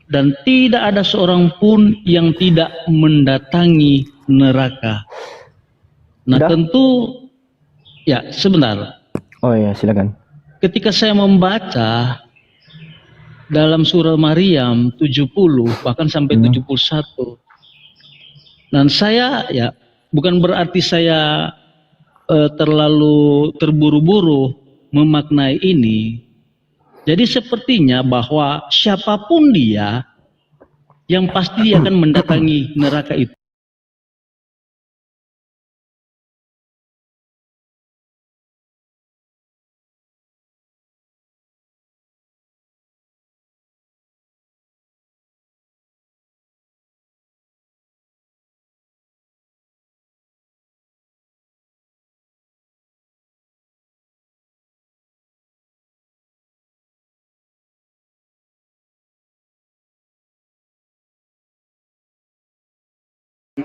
dan tidak ada seorang pun yang tidak mendatangi neraka. Nah, tentu ya sebentar. Oh ya, silakan. Ketika saya membaca dalam surah Maryam 70 bahkan sampai 71, dan saya ya bukan berarti saya terlalu terburu-buru memaknai ini. Jadi sepertinya bahwa siapapun dia yang pasti dia akan mendatangi neraka itu.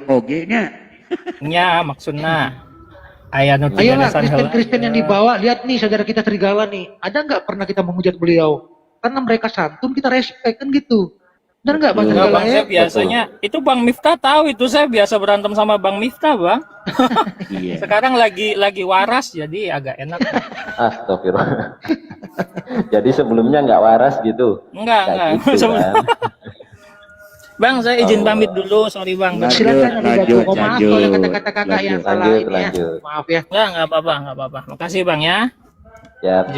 Oge-nya. Nya maksudnya ayah nu Ayolah Kristen yang dibawa, lihat nih saudara kita Serigala nih, ada nggak pernah kita menghujat beliau? Karena mereka santun, kita respect kan gitu. Benar nggak Bang Serigala Bang, ya? saya biasanya itu Bang Miftah tahu itu, saya biasa berantem sama Bang Miftah Bang. Sekarang lagi waras jadi agak enak. Astagfirullah. Jadi sebelumnya nggak waras gitu? Enggak. Gitu, kan? Bang, saya izin pamit dulu, sorry Bang. Silakan maaf kalau ada kata-kata kakak yang salah ini ya. Maaf ya. Enggak apa-apa. Makasih Bang ya. Siap.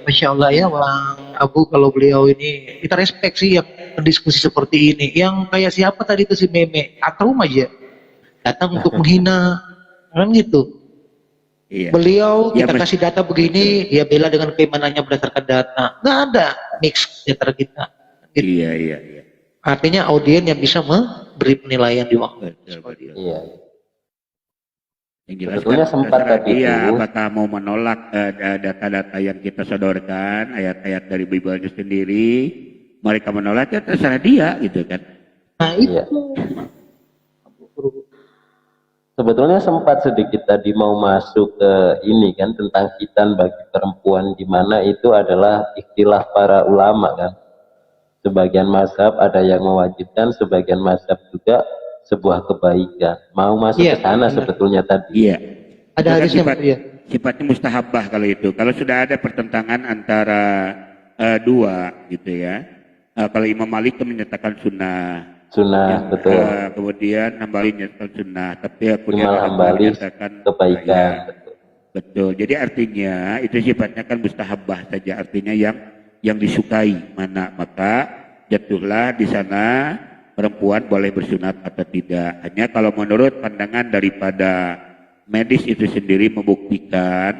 Masya Allah ya Bang Abu, kalau beliau ini kita respect sih yang diskusi seperti ini. Yang kayak siapa tadi itu si Meme Akrum aja datang untuk menghina kan gitu. Iya. Beliau kita kasih data begini, dia bela dengan keimanannya berdasarkan data. Nggak ada mix di antara kita. Gitu. Iya. Artinya audien yang bisa memberi penilaian di waktu. Iya. Yang jelas Sebetulnya sempat tadi dia itu. apakah mau menolak data-data yang kita sodorkan, ayat-ayat dari Bible sendiri, mereka menolak ya terserah dia gitu kan. Nah itu. Sebetulnya sempat sedikit tadi mau masuk ke ini kan tentang khitan bagi perempuan, di mana itu adalah istilah para ulama kan. Sebagian mazhab ada yang mewajibkan, sebagian mazhab juga sebuah kebaikan. Mau masuk ke sana sebetulnya tadi. Iya. Ada hadisnya sifatnya mustahabah kalau itu. Kalau sudah ada pertentangan antara dua gitu ya. Kalau Imam Malik menyatakan sunnah. Betul. Kemudian Hambali menyatakan sunnah. Tapi Imam Hambali kebaikan. Betul. Jadi artinya itu sifatnya kan mustahabah saja. Artinya yang disukai mana, maka jatuhlah di sana perempuan boleh bersunat atau tidak. Hanya kalau menurut pandangan daripada medis itu sendiri membuktikan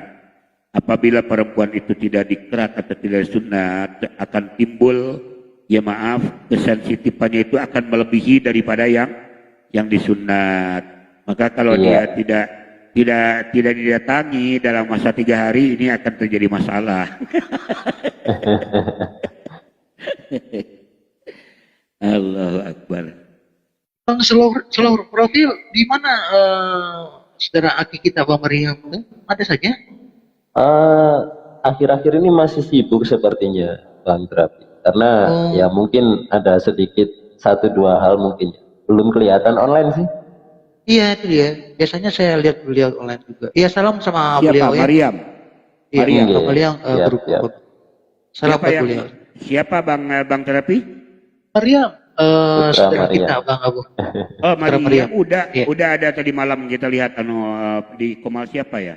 apabila perempuan itu tidak dikerat atau tidak sunat akan timbul, ya maaf, kesensitifan itu akan melebihi daripada yang disunat. Maka kalau dia tidak didatangi dalam masa 3 hari, ini akan terjadi masalah. Allahu Akbar. Bang, seluruh profil di mana saudara Aki kita Bang Mariam? Ada saja? Akhir-akhir ini masih sibuk sepertinya Bang Terapi, karena ya mungkin ada sedikit 1-2 hal mungkin belum kelihatan online sih. Iya itu dia. Biasanya saya lihat beliau online juga. Iya, salam sama beliau ya. Mariam. Iya, Mariam. beliau salam Siapa buat yang beliau. siapa Bang Terapi? Mariam, saudara Mariam. kita Bang Abu. Oh, Mariam Iya. udah ada tadi malam kita lihat di Komal siapa ya?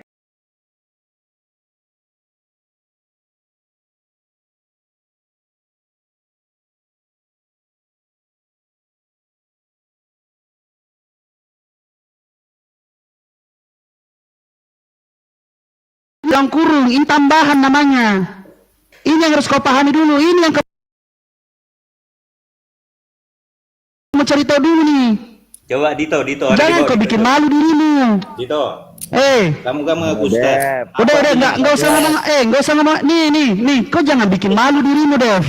Yang kurung, ini tambahan namanya. Ini yang harus kau pahami dulu. Ini yang kamu cari tahu dulu nih. Coba Dito. Jangan kau bikin malu dirimu. Dito. Kamu Ustaz. Udah, enggak usah ngomong. Enggak usah ngomong. Nih. Kau jangan bikin malu dirimu, Dev.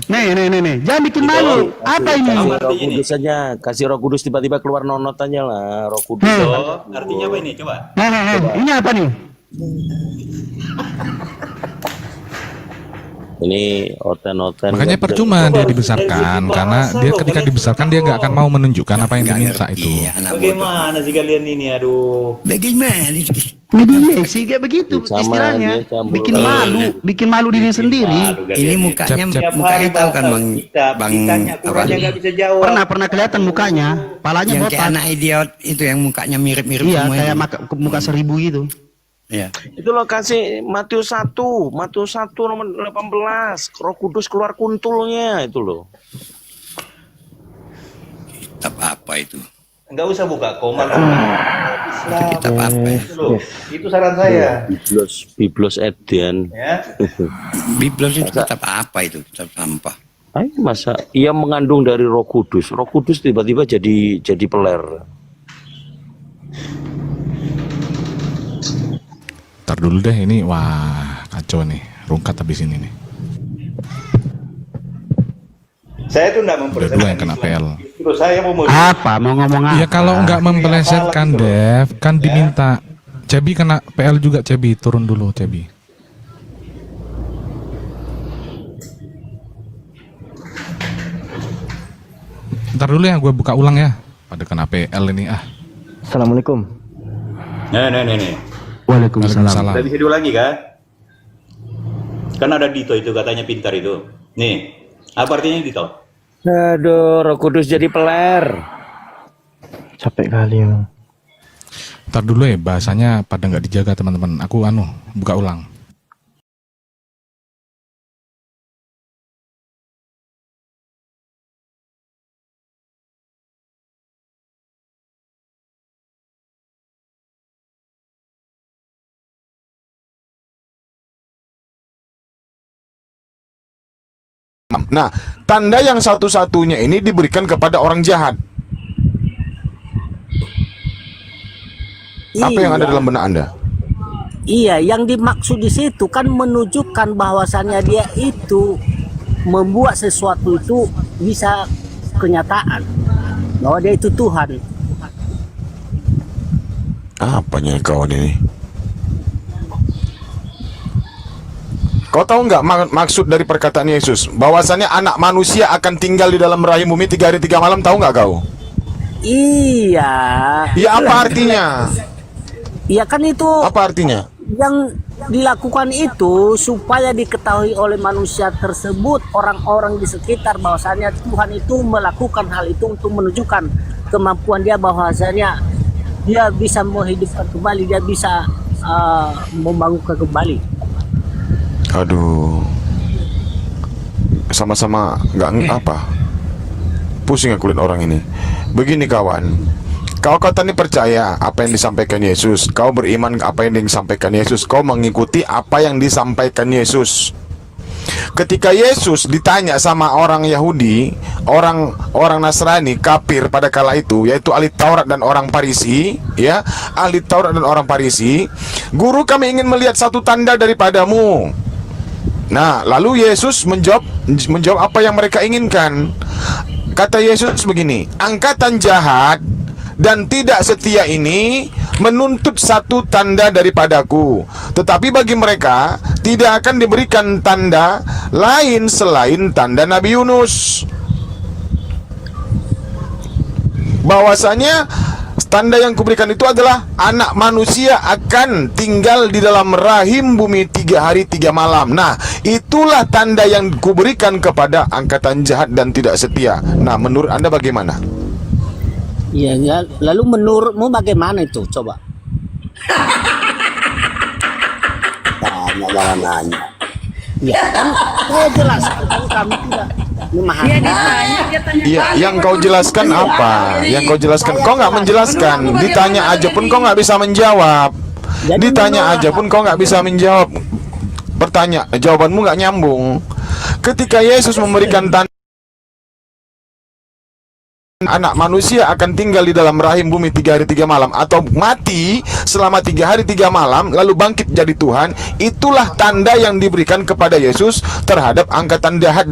Nih. Jangan bikin malu. Apa ini? Roh Kudus saja, kasih Roh Kudus tiba-tiba keluar nonot aja lah, Roh Kudus. Artinya apa ini? Coba. Ini apa nih? Ini oten-oten. Makanya percuma dia dibesarkan, karena dia ketika dibesarkan dia nggak akan mau menunjukkan apa yang diminta itu. Bagaimana sih kalian ini? Aduh. Bagaimana? Ini sih kayak begitu istilahnya. Bikin malu diri sendiri. Ini mukanya tahu kan Bang Pernah kelihatan mukanya, palanya yang botak. kayak anak idiot itu yang mukanya mirip-mirip Iya, semua kayak itu. muka 1000 gitu. Iya. Itu lo kasih Matius 1 nomor 18, Roh Kudus keluar kuntulnya itu loh. Kitab apa itu? Enggak usah buka Komal. Kitab apa ya? Itu saran saya. Biblos Edian. Ya. Biblos itu kitab apa itu? Kitab sampah. Masa ia mengandung dari Roh Kudus. Roh Kudus tiba-tiba jadi peler. Ntar dulu deh ini, wah kacau nih, rungkat habis ini nih. Saya tuh enggak Udah 2 yang kena PL. Terus saya mau Apa? Mau ngomong apa? Ya kalau nggak mempelesetkan Dev, kan diminta. Cebi kena PL juga, Cebi turun dulu Cebi. Ntar dulu ya, gue buka ulang ya. Pada kena PL ini Assalamualaikum. Nih. Waalaikumsalam. Udah bisa dulu lagi kan? Kan ada Dito itu katanya pintar itu. Nih, apa artinya Dito? Aduh, Roh Kudus jadi peler. Capek kali emang. Ntar dulu ya, bahasanya pada nggak dijaga teman-teman. Aku buka ulang. Nah, tanda yang satu-satunya ini diberikan kepada orang jahat. Apa yang ada dalam benak Anda? Iya, yang dimaksud di situ kan menunjukkan bahwasannya dia itu membuat sesuatu itu bisa kenyataan bahwa dia itu Tuhan. Apanya kawan ini? Kau tahu nggak maksud dari perkataan Yesus? Bahwasannya anak manusia akan tinggal di dalam rahim bumi 3 hari 3 malam, tahu nggak kau? Iya. Ya apa artinya? Iya kan itu. Apa artinya? Yang dilakukan itu supaya diketahui oleh manusia tersebut, orang-orang di sekitar, bahwasannya Tuhan itu melakukan hal itu untuk menunjukkan kemampuan dia, bahwasannya dia bisa menghidupkan kembali, dia bisa membangunkan kembali. Aduh, sama-sama nggak apa, pusing aku lihat orang ini. Begini kawan, kau kata ini percaya apa yang disampaikan Yesus, kau beriman apa yang disampaikan Yesus, kau mengikuti apa yang disampaikan Yesus. Ketika Yesus ditanya sama orang Yahudi, orang Nasrani, kafir pada kala itu, yaitu ahli Taurat dan orang Farisi, ya, ahli Taurat dan orang Farisi, "Guru, kami ingin melihat satu tanda daripadamu." Nah, lalu Yesus menjawab apa yang mereka inginkan. Kata Yesus begini, "Angkatan jahat dan tidak setia ini menuntut satu tanda daripadaku, tetapi bagi mereka tidak akan diberikan tanda lain selain tanda Nabi Yunus, bahwasanya tanda yang kuberikan itu adalah anak manusia akan tinggal di dalam rahim bumi 3 hari 3 malam. Nah, itulah tanda yang kuberikan kepada angkatan jahat dan tidak setia." Nah, menurut Anda bagaimana? Iya, ya. Lalu menurutmu bagaimana itu? Coba. Jangan nanya. Ya kan, saya jelaskan kan kami tidak memahami. Iya, yang kau jelaskan apa? Yang kau jelaskan, kau nggak menjelaskan. Ditanya aja pun kau nggak bisa menjawab. Ditanya aja pun kau nggak bisa menjawab. Jawabanmu nggak nyambung. Ketika Yesus memberikan tanda anak manusia akan tinggal di dalam rahim bumi 3 hari 3 malam, atau mati selama 3 hari 3 malam lalu bangkit jadi Tuhan, itulah tanda yang diberikan kepada Yesus terhadap angkatan jahat